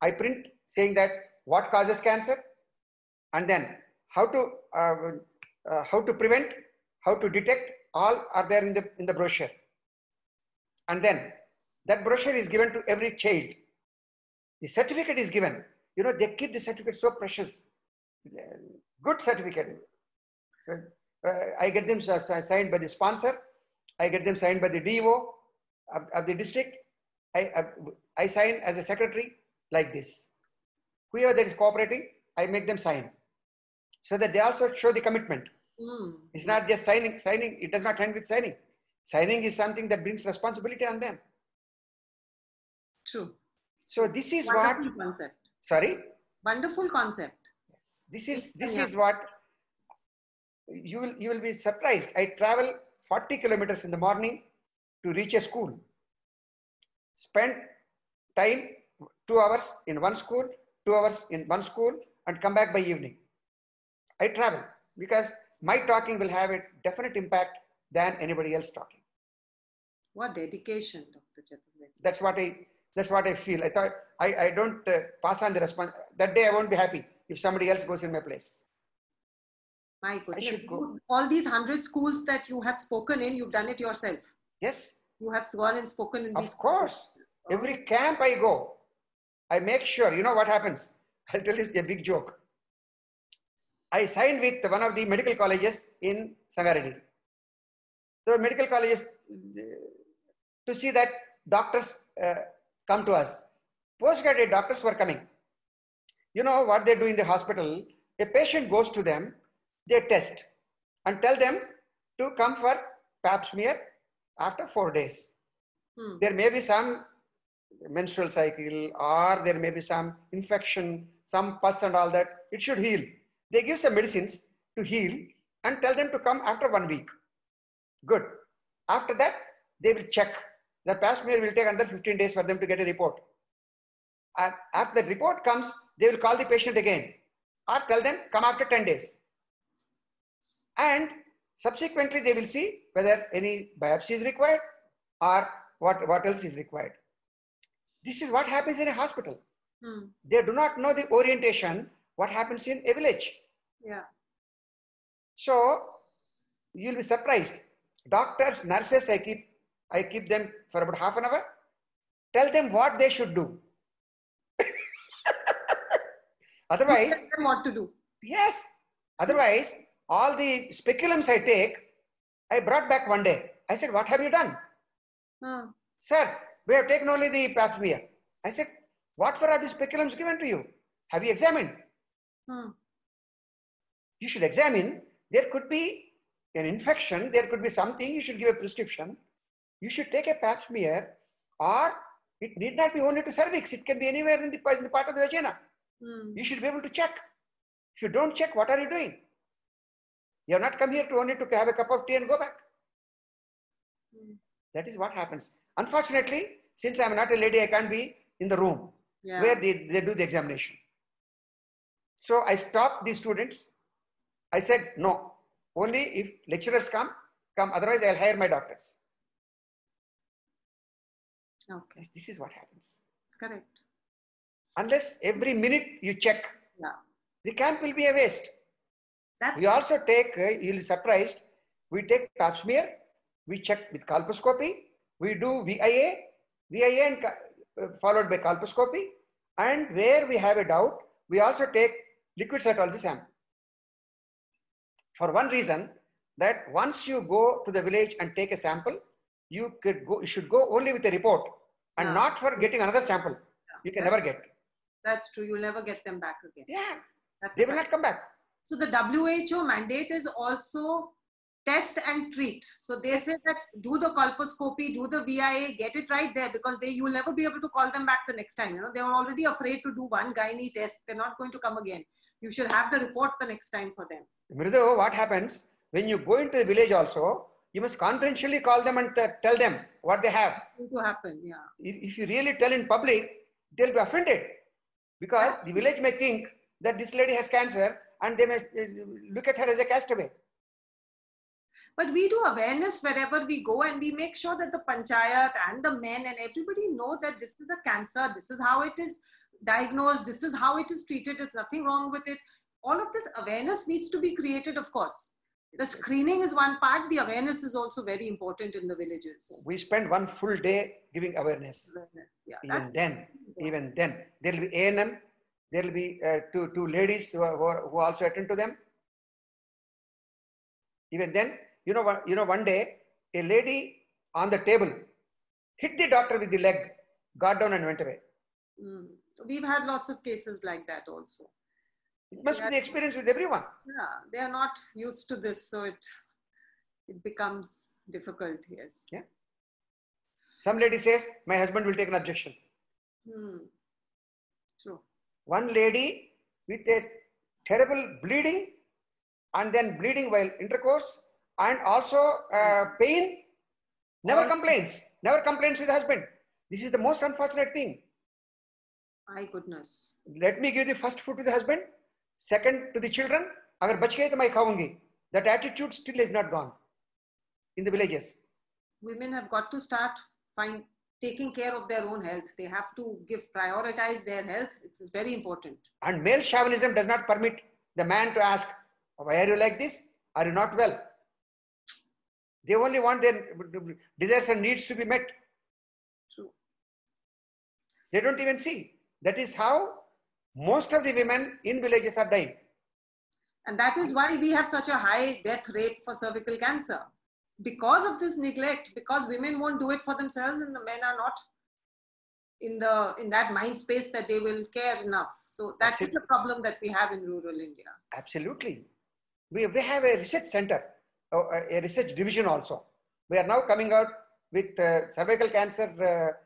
I print saying that what causes cancer, and then how to prevent, how to detect, all are there in the brochure. And then that brochure is given to every child. The certificate is given. You know, they keep the certificate so precious. Good certificate. I get them signed by the sponsor. I get them signed by the DO of the district. I sign as a secretary like this. Whoever that is cooperating, I make them sign, so that they also show the commitment. It's not just signing. It does not end with signing. Signing is something that brings responsibility on them. True. So this is Wonderful what. Concept. Sorry. Wonderful concept. Yes. This is what you will be surprised. I travel 40 kilometers in the morning to reach a school. Spend time 2 hours in one school, 2 hours in one school, and come back by evening. I travel because my talking will have a definite impact than anybody else talking. What dedication, Dr. Chaturvedi. That's what I feel. I thought I don't pass on the response. That day I won't be happy if somebody else goes in my place. My goodness. All these 100 schools that you have spoken in, you've done it yourself. Yes. You have gone and spoken in these. Of course. Every camp I go, I make sure. You know what happens? I'll tell you a big joke. I signed with one of the medical colleges in Sangareddy. The medical colleges, to see that doctors come to us. Postgraduate doctors were coming. You know what they do in the hospital? A patient goes to them, they test and tell them to come for pap smear after 4 days. There may be some menstrual cycle, or there may be some infection, some pus and all that. It should heal. They give some medicines to heal and tell them to come after 1 week. Good. After that, they will check. The pap smear will take another 15 days for them to get a report. And after the report comes, they will call the patient again or tell them come after 10 days. And subsequently, they will see whether any biopsy is required or what else is required. This is what happens in a hospital. They do not know the orientation, what happens in a village. Yeah. So you'll be surprised. Doctors, nurses, I keep them for about half an hour. Tell them what they should do. Otherwise, tell them what to do. Yes. Otherwise, all the speculums I take, I brought back one day. I said, what have you done? Sir, we have taken only the pap smear. I said, what for are the speculums given to you? Have you examined? You should examine. There could be an infection. There could be something. You should give a prescription. You should take a pap smear, or it need not be only to cervix. It can be anywhere in the part of the vagina. You should be able to check. If you don't check, what are you doing? You have not come here to only to have a cup of tea and go back. That is what happens. Unfortunately, since I am not a lady, I can't be in the room where they do the examination. So I stopped the students. I said, no, only if lecturers come, otherwise I'll hire my doctors. Okay. This is what happens. Correct. Unless every minute you check, the camp will be a waste. We also take, you'll be surprised, we take pap smear, we check with colposcopy, we do VIA and followed by colposcopy, and where we have a doubt, we also take liquid cytology sample. For one reason, that once you go to the village and take a sample, you should go only with a report and not for getting another sample. You can never get. That's true. You'll never get them back again. Yeah. They will not come back. So the WHO mandate is also test and treat. So they say that do the colposcopy, do the VIA, get it right there, because you will never be able to call them back the next time. You know, they are already afraid to do one gynae test. They're not going to come again. You should have the report the next time for them. Mridu, what happens when you go into the village also, You must confidentially call them and tell them what they have. To happen, yeah. If you really tell in public, they'll be offended, because the village may think that this lady has cancer and they may look at her as a castaway. But we do awareness wherever we go, and we make sure that the panchayat and the men and everybody know that this is a cancer, this is how it is diagnosed, this is how it is treated, there's nothing wrong with it. All of this awareness needs to be created, of course. The screening is one part, the awareness is also very important in the villages. We spend one full day giving awareness. Yeah, even then, there will be ANM, there will be two ladies who also attend to them. Even then, one day, a lady on the table hit the doctor with the leg, got down and went away. We've had lots of cases like that also. It must be the experience with everyone. Yeah, they are not used to this, so it becomes difficult, yes. Yeah. Some lady says, my husband will take an objection. True. One lady with a terrible bleeding, and then bleeding while intercourse, and also pain, never complains with the husband. This is the most unfortunate thing. My goodness. Let me give the first food to the husband, second to the children. Agar bach gaye to main khaungi. That attitude still is not gone in the villages. Women have got to start taking care of their own health. They have to prioritize their health. It is very important. And male chauvinism does not permit the man to ask, why are you like this? Are you not well? They only want their desires and needs to be met. True. They don't even see. That is how most of the women in villages are dying. And that is why we have such a high death rate for cervical cancer. Because of this neglect, because women won't do it for themselves and the men are not in that mind space that they will care enough. So that is a problem that we have in rural India. Absolutely. We have a research center, a research division also. We are now coming out with cervical cancer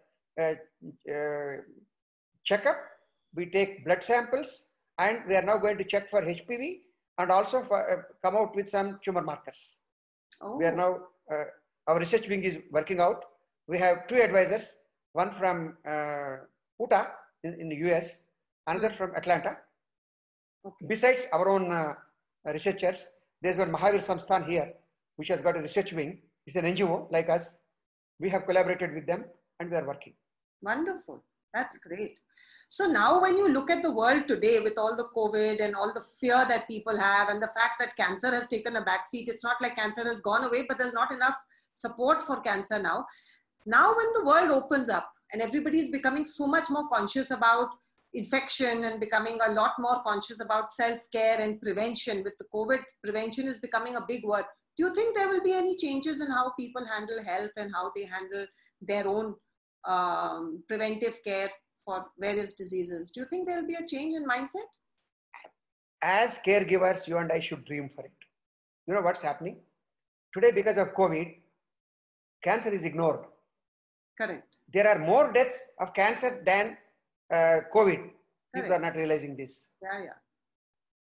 checkup. We take blood samples and we are now going to check for HPV and also come out with some tumor markers. We are now, our research wing is working out. We have two advisors, one from Utah in the US, another from Atlanta. Besides our own researchers, there's one Mahavir Samsthan here, which has got a research wing. It's an NGO like us. We have collaborated with them and we are working. Wonderful. That's great. So now when you look at the world today with all the COVID and all the fear that people have and the fact that cancer has taken a backseat, it's not like cancer has gone away, but there's not enough support for cancer now. Now when the world opens up and everybody is becoming so much more conscious about infection and becoming a lot more conscious about self-care and prevention, with the COVID, prevention is becoming a big word. Do you think there will be any changes in how people handle health and how they handle their own preventive care for various diseases? Do you think there will be a change in mindset? As caregivers, you and I should dream for it. You know what's happening? Today, because of COVID, cancer is ignored. Correct. There are more deaths of cancer than COVID. Correct. People are not realizing this. Yeah.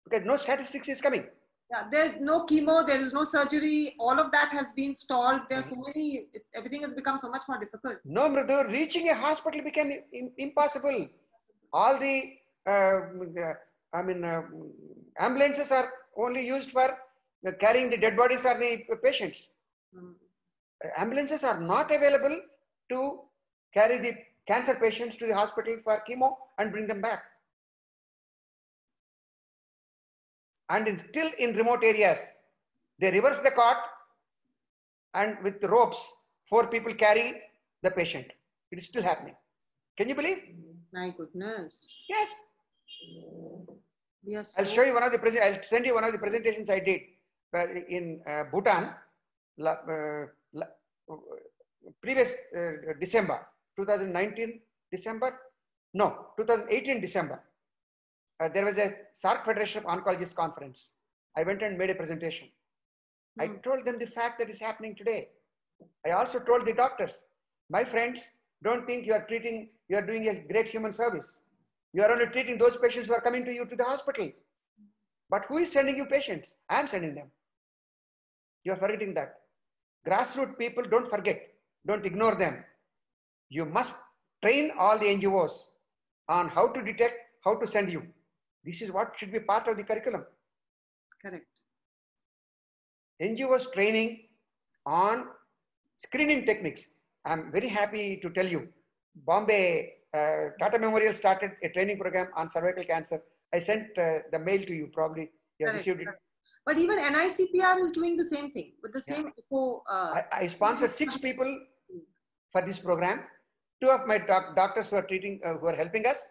Because no statistics is coming. Yeah, there's no chemo, there is no surgery, all of that has been stalled. There's so many, everything has become so much more difficult. No, Mridhu, reaching a hospital became impossible. All the, ambulances are only used for carrying the dead bodies for the patients. Ambulances are not available to carry the cancer patients to the hospital for chemo and bring them back. And still in remote areas, they reverse the cot and with ropes, 4 people carry the patient. It is still happening. Can you believe? My goodness. Yes. Yes. I'll show you one of the I'll send you one of the presentations I did in Bhutan previous December, 2019 December. No, 2018 December. There was a SAARC Federation of Oncologists conference. I went and made a presentation. I told them the fact that is happening today. I also told the doctors, my friends, don't think you are doing a great human service. You are only treating those patients who are coming to you to the hospital. But who is sending you patients? I am sending them. You are forgetting that. grassroots people, don't forget, don't ignore them. You must train all the NGOs on how to detect, how to send you. This is what should be part of the curriculum. Correct. NGOs training on screening techniques. I'm very happy to tell you, Bombay Tata Memorial started a training program on cervical cancer. I sent the mail to you, probably you have received it. But even NICPR is doing the same thing with the same echo. I sponsored 6 people for this program. 2 of my doctors who are treating, who are helping us.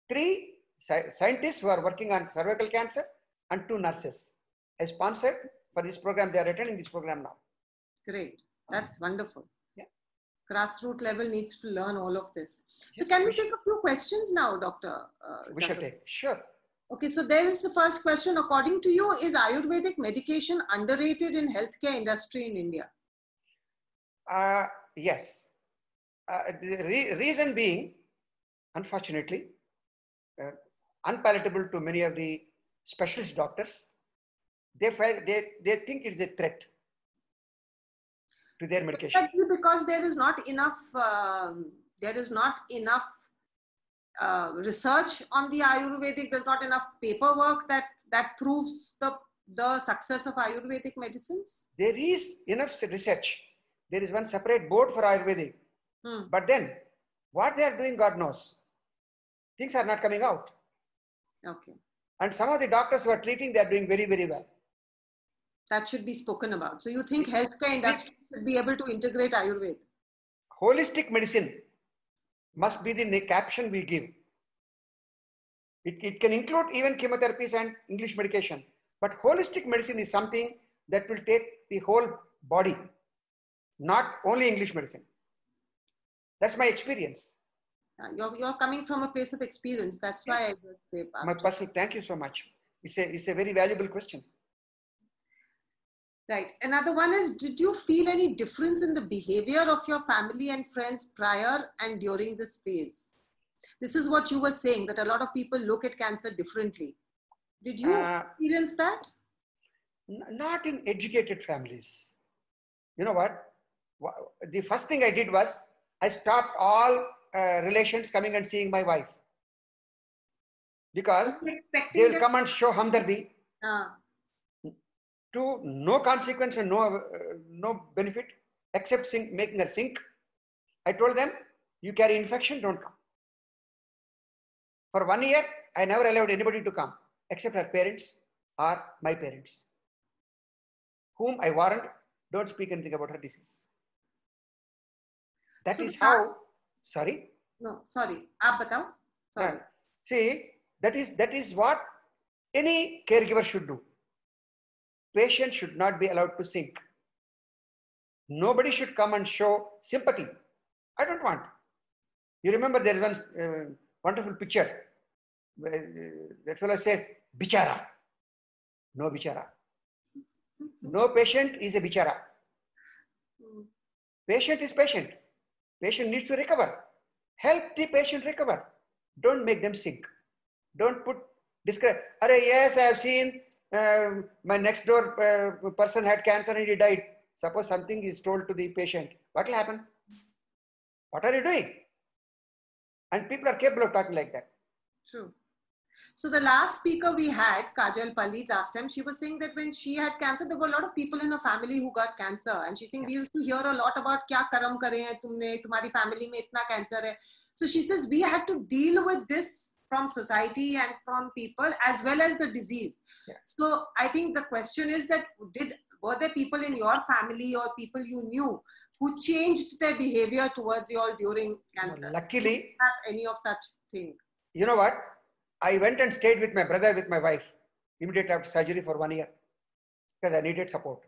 3 scientists who are working on cervical cancer, and 2 nurses. I sponsored for this program. They are attending this program now. Great. That's wonderful. Yeah. Grassroots level needs to learn all of this. Yes, so can we take a few questions now, Dr. We should take. Sure. Okay, so there is the first question. According to you, is Ayurvedic medication underrated in healthcare industry in India? Yes. The reason being, unfortunately, unpalatable to many of the specialist doctors. They think it's a threat to their medication. Because there is not enough research on the Ayurvedic. There's not enough paperwork that proves the success of Ayurvedic medicines. There is enough research. There is one separate board for Ayurvedic. But then, what they are doing, God knows. Things are not coming out. Okay. And some of the doctors who are treating, they are doing very, very well. That should be spoken about. So you think healthcare industry should be able to integrate Ayurveda? Holistic medicine must be the caption we give. It can include even chemotherapies and English medication. But holistic medicine is something that will take the whole body, not only English medicine. That's my experience. You're coming from a place of experience. That's why I just say my personal, thank you so much. It's a very valuable question. Right. Another one is, did you feel any difference in the behavior of your family and friends prior and during this phase? This is what you were saying, that a lot of people look at cancer differently. Did you experience that? Not in educated families. You know what? The first thing I did was, I stopped all relations coming and seeing my wife. Because they will come and show hamdardi. To no consequence and no benefit except making her sink. I told them, you carry infection, don't come. For 1 year, I never allowed anybody to come except her parents or my parents, whom I warned, don't speak anything about her disease. That is how, sorry? No, sorry. Aap batao. Sorry. See, that is what any caregiver should do. Patient should not be allowed to sink. Nobody should come and show sympathy. I don't want. You remember there is one wonderful picture. That fellow says, bichara. No bichara. No patient is a bichara. Patient is patient. Patient needs to recover. Help the patient recover. Don't make them sink. Don't describe. Yes, I have seen my next door person had cancer and he died. Suppose something is told to the patient. What will happen? What are you doing? And people are capable of talking like that. True. So the last speaker we had, Kajal Palli, last time, she was saying that when she had cancer, there were a lot of people in her family who got cancer. And she's saying, we used to hear a lot about kya karam kare hai tumne, tumhari family mein itna cancer hai. So she says, we had to deal with this from society and from people as well as the disease. Yeah. So I think the question is that were there people in your family or people you knew who changed their behavior towards you all during cancer? Luckily, did you have any of such thing? You know what? I went and stayed with my brother, with my wife, immediately after surgery for 1 year, because I needed support.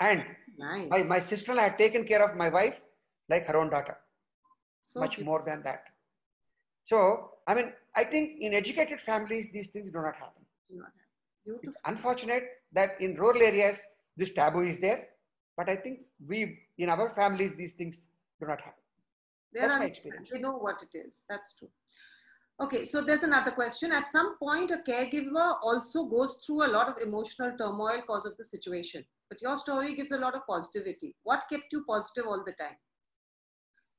And nice. my sister had taken care of my wife like her own daughter. So much more than that. So, I mean, I think in educated families, these things do not happen. It's unfortunate that in rural areas, this taboo is there. But I think in our families, these things do not happen. That's my experience. They know what it is. That's true. Okay, so there's another question. At some point, a caregiver also goes through a lot of emotional turmoil because of the situation. But your story gives a lot of positivity. What kept you positive all the time?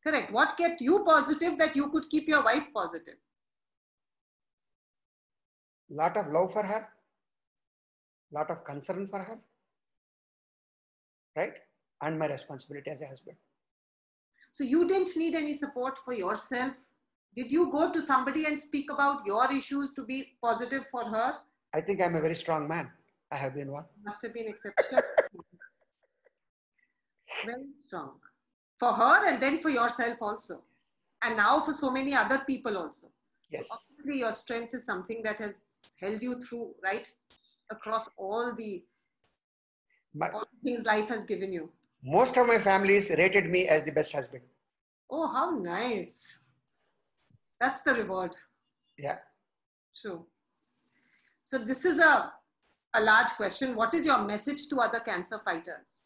Correct. What kept you positive that you could keep your wife positive? Lot of love for her, lot of concern for her, right? And my responsibility as a husband. So you didn't need any support for yourself. Did you go to somebody and speak about your issues to be positive for her? I think I'm a very strong man. I have been one. Must have been exceptional. Very strong. For her and then for yourself also. And now for so many other people also. Yes. So obviously your strength is something that has held you through, right? Across all the things life has given you. Most of my families rated me as the best husband. Oh, how nice. That's the reward. Yeah. True. So this is a large question. What is your message to other cancer fighters?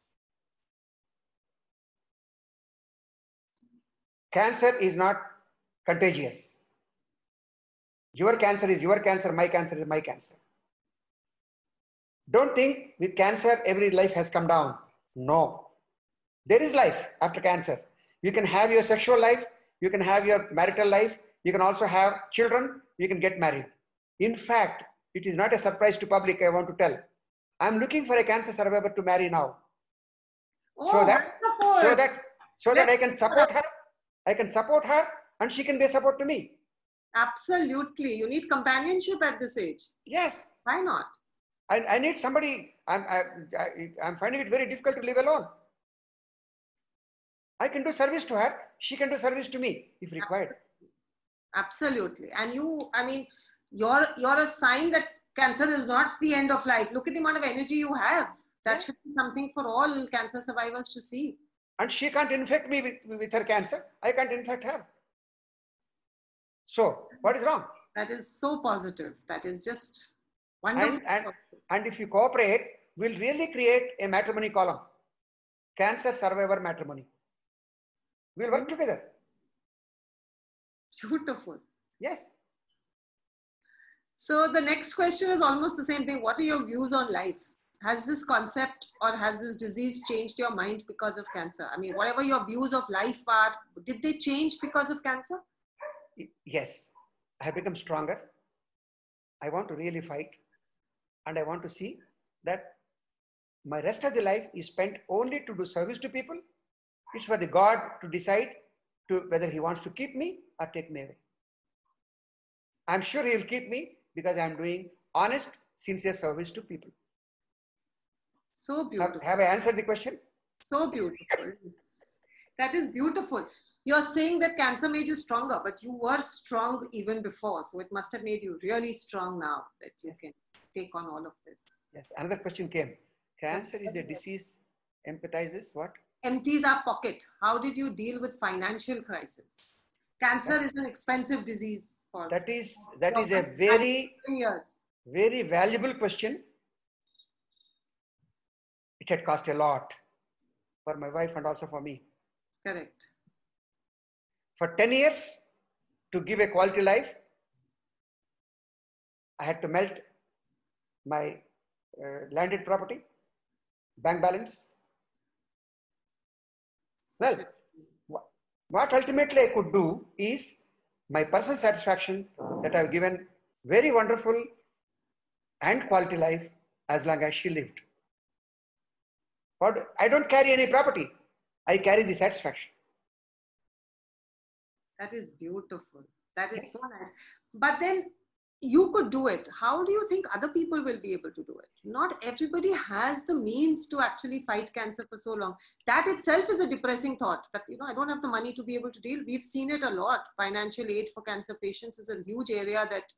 Cancer is not contagious. Your cancer is your cancer, my cancer is my cancer. Don't think with cancer every life has come down. No. There is life after cancer. You can have your sexual life, you can have your marital life, you can also have children, you can get married. In fact, it is not a surprise to public, I want to tell. I'm looking for a cancer survivor to marry now. Oh, so that I can support her and she can be a support to me. Absolutely. You need companionship at this age. Yes. Why not? I need somebody. I'm finding it very difficult to live alone. I can do service to her. She can do service to me if required. Absolutely. And you're a sign that cancer is not the end of life. Look at the amount of energy you have. That should be something for all cancer survivors to see. And she can't infect me with her cancer. I can't infect her. So what is wrong? That is so positive. That is just wonderful. And if you cooperate, we'll really create a matrimony column. Cancer survivor matrimony. We'll work together. Beautiful. Yes. So the next question is almost the same thing. What are your views on life? Has this concept or has this disease changed your mind because of cancer? I mean, whatever your views of life are, did they change because of cancer? Yes. I have become stronger. I want to really fight. And I want to see that my rest of the life is spent only to do service to people. It's for the God to decide whether he wants to keep me or take me away. I'm sure he'll keep me because I'm doing honest, sincere service to people. So beautiful. Have I answered the question? So beautiful. That is beautiful. You're saying that cancer made you stronger, but you were strong even before. So it must have made you really strong now that you can take on all of this. Yes. Another question came. Cancer is a disease, empathizes what? Empties our pocket. How did you deal with financial crisis? Cancer is an expensive disease. That is a very valuable question. It had cost a lot for my wife and also for me. Correct. For 10 years, to give a quality life, I had to melt my landed property, bank balance. Well, what ultimately I could do is my personal satisfaction that I've given very wonderful and quality life as long as she lived. But I don't carry any property. I carry the satisfaction. That is beautiful. That is so nice. But then you could do it. How do you think other people will be able to do it? Not everybody has the means to actually fight cancer for so long. That itself is a depressing thought that, I don't have the money to be able to deal. We've seen it a lot. Financial aid for cancer patients is a huge area that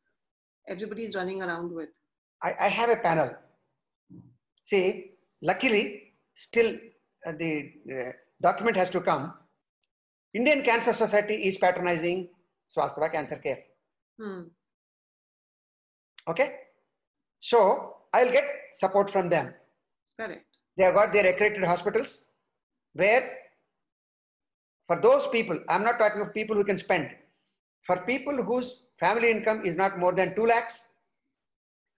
everybody is running around with. I have a panel. See, luckily, still the document has to come. Indian Cancer Society is patronizing Swasthava Cancer Care. Okay, so I'll get support from them. Correct. They have got their accredited hospitals where for those people, I'm not talking of people who can spend. for people whose family income is not more than 2 lakhs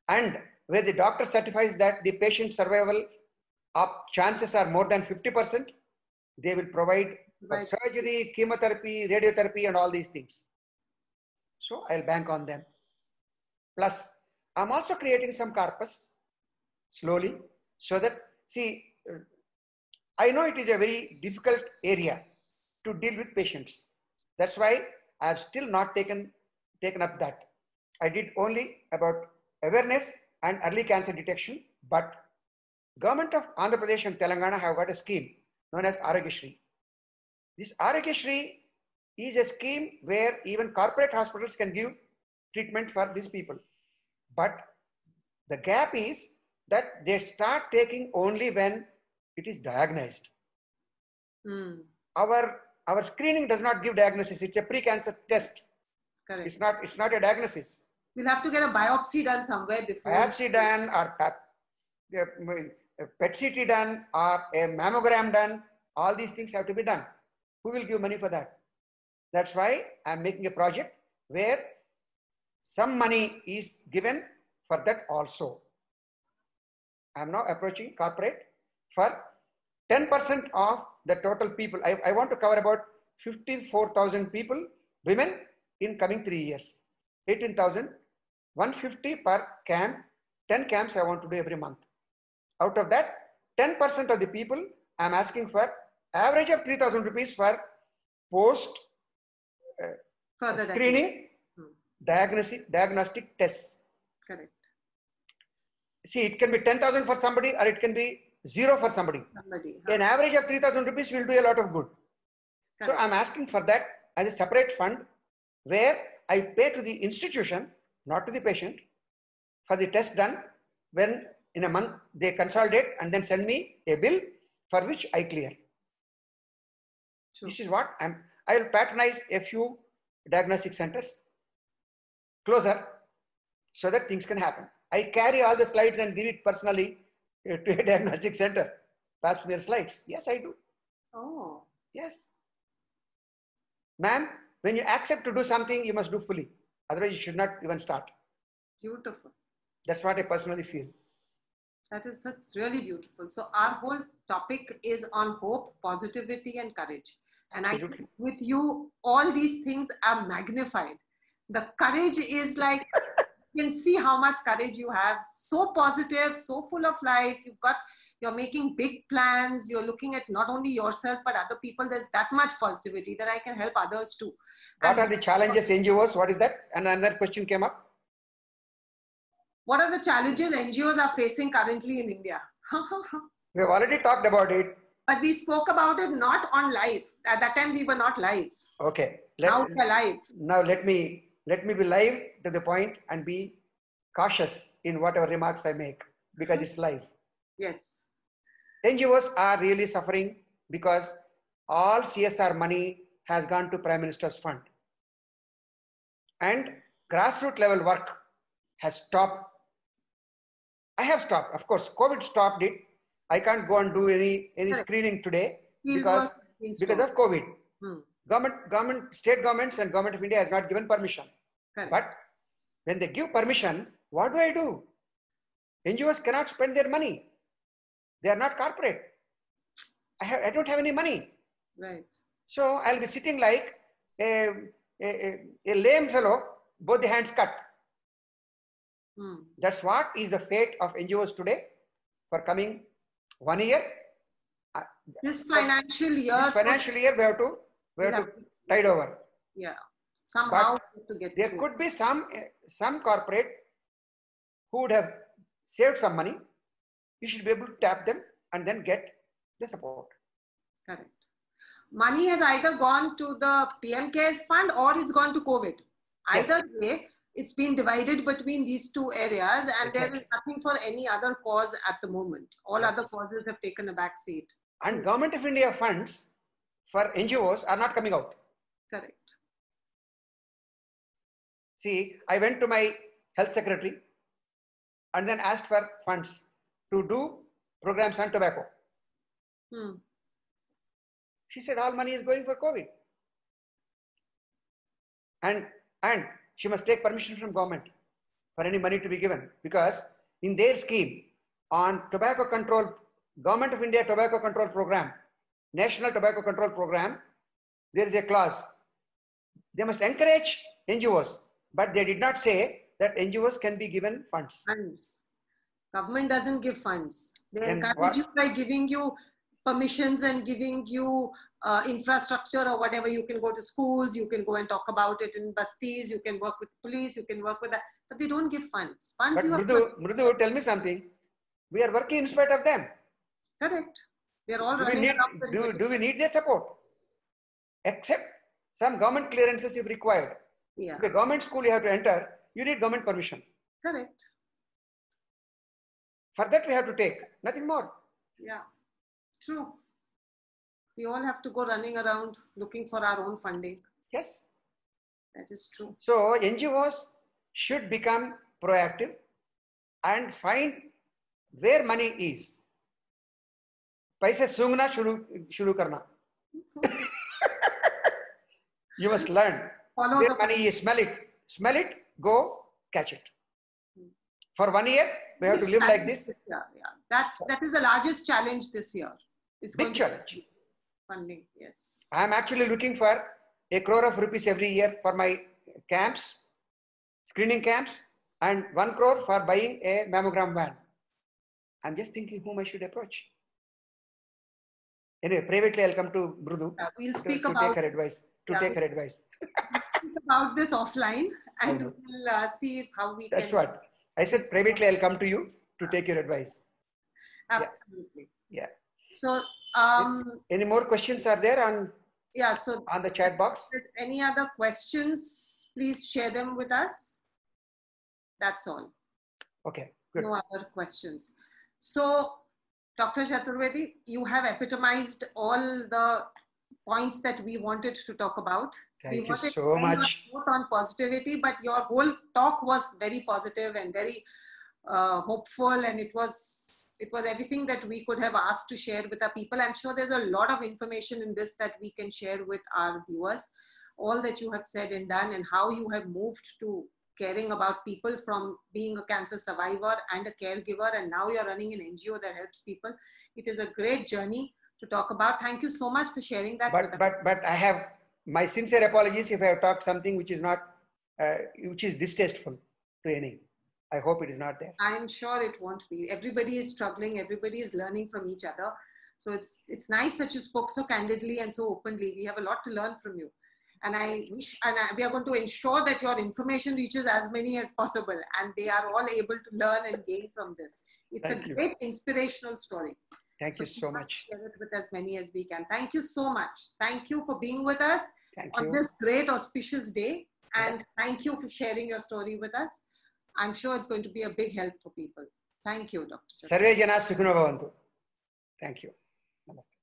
and where the doctor certifies that the patient survival of chances are more than 50%, they will provide for surgery, chemotherapy, radiotherapy and all these things. So I'll bank on them. Plus, I'm also creating some corpus slowly so that, see, I know it is a very difficult area to deal with patients. That's why I have still not taken up that. I did only about awareness and early cancer detection, but government of Andhra Pradesh and Telangana have got a scheme known as Aarogyasri. This Aarogyasri is a scheme where even corporate hospitals can give treatment for these people. But the gap is that they start taking only when it is diagnosed. Our screening does not give diagnosis. It's a pre-cancer test. Correct. It's not a diagnosis. We'll have to get a biopsy done somewhere before. Biopsy done or PET CT done or a mammogram done. All these things have to be done. Who will give money for that? That's why I'm making a project where some money is given for that also. I'm now approaching corporate for 10% of the total people. I want to cover about 54,000 people, women in coming 3 years. 18,000, 150 per camp, 10 camps I want to do every month. Out of that, 10% of the people I'm asking for average of 3,000 rupees for post screening, diagnostic tests. Correct. See, it can be 10,000 for somebody or it can be 0 for somebody. An average of 3,000 rupees will do a lot of good. Correct. So I'm asking for that as a separate fund where I pay to the institution, not to the patient, for the test done. When in a month they consolidate and then send me a bill for which I clear. True. This is what I will patronize a few diagnostic centers closer so that things can happen. I carry all the slides and give it personally to a diagnostic center. Perhaps mere slides. Yes, I do. Oh. Yes. Ma'am, when you accept to do something, you must do fully. Otherwise, you should not even start. Beautiful. That's what I personally feel. That is really beautiful. So our whole topic is on hope, positivity, and courage. And absolutely. I think with you, all these things are magnified. The courage is like, you can see how much courage you have. So positive, so full of life. You're making big plans. You're looking at not only yourself, but other people. There's that much positivity that I can help others too. What are the challenges NGOs? What is that? And another question came up. What are the challenges NGOs are facing currently in India? We have already talked about it. But we spoke about it not on live. At that time, we were not live. Okay. Now we are live. Now let me be live to the point and be cautious in whatever remarks I make because it's live. Yes. NGOs are really suffering because all CSR money has gone to Prime Minister's fund. And grassroots level work has stopped. I have stopped. Of course, COVID stopped it. I can't go and do any screening today because of COVID. Government, state governments and government of India has not given permission. Correct. But when they give permission, what do? NGOs cannot spend their money. They are not corporate. I don't have any money. Right. So I'll be sitting like a lame fellow, both the hands cut. That's what is the fate of NGOs today for coming 1 year. This financial year. We have to tide over. Yeah. Somehow to get there through. Could be some corporate who would have saved some money. You should be able to tap them and then get the support. Correct. Money has either gone to the PM CARES fund or it's gone to COVID. Either way, it's been divided between these two areas and exactly. There is nothing for any other cause at the moment. All other causes have taken a back seat. And Government of India funds for NGOs are not coming out. Correct. See, I went to my health secretary and then asked for funds to do programs on tobacco. She said all money is going for COVID. and she must take permission from government for any money to be given, because in their scheme on tobacco control, Government of India Tobacco Control Program, National Tobacco Control Program, there is a clause. They must encourage NGOs, but they did not say that NGOs can be given funds. Government doesn't give funds. They encourage you by giving you permissions and giving you infrastructure or whatever. You can go to schools, you can go and talk about it in bastis, you can work with police, you can work with that, but they don't give funds. But Mrudu, tell me something. We are working in spite of them. Correct. They're all running around. Do we need their support? Except some government clearances if required. Yeah. If a government school you have to enter, you need government permission. Correct. For that we have to take, nothing more. Yeah, true. We all have to go running around looking for our own funding. Yes. That is true. So NGOs should become proactive and find where money is. पैसे सूंघना शुरू करना. You must learn. Follow where money is. Smell it, go catch it. For 1 year, we have to live like this. Yeah. That is the largest challenge this year. Big challenge. Funding, yes. I am actually looking for 1 crore of rupees every year for my camps, screening camps, and 1 crore for buying a mammogram van. I'm just thinking whom I should approach. Anyway, privately I'll come to Mrudu. We'll speak to take her advice. Take her advice. Speak about this offline, and we'll see how we can. That's what I said. Privately, I'll come to you to take your advice. Absolutely. Yeah. So, any more questions are there on? Yeah. So on the chat box. Any other questions? Please share them with us. That's all. Okay. Good. No other questions. So, Dr. Chaturvedi, you have epitomized all the points that we wanted to talk about. Thank you so much. On positivity, but your whole talk was very positive and very hopeful, and it was everything that we could have asked to share with our people. I'm sure there's a lot of information in this that we can share with our viewers. All that you have said and done, and how you have moved to caring about people from being a cancer survivor and a caregiver, and now you're running an NGO that helps people. It is a great journey to talk about. Thank you so much for sharing that with us. But I have my sincere apologies if I have talked something which is not, which is distasteful to any. I hope it is not there. I'm sure it won't be. Everybody is struggling. Everybody is learning from each other. So it's nice that you spoke so candidly and so openly. We have a lot to learn from you. And we are going to ensure that your information reaches as many as possible, and they are all able to learn and gain from this. It's a great inspirational story. Thank you so much. Share it with as many as we can. Thank you so much. Thank you for being with us on this great auspicious day. And thank you for sharing your story with us. I'm sure it's going to be a big help for people. Thank you, Dr. Sarve Jana Sukhino Bhavantu. Thank you. Namaste.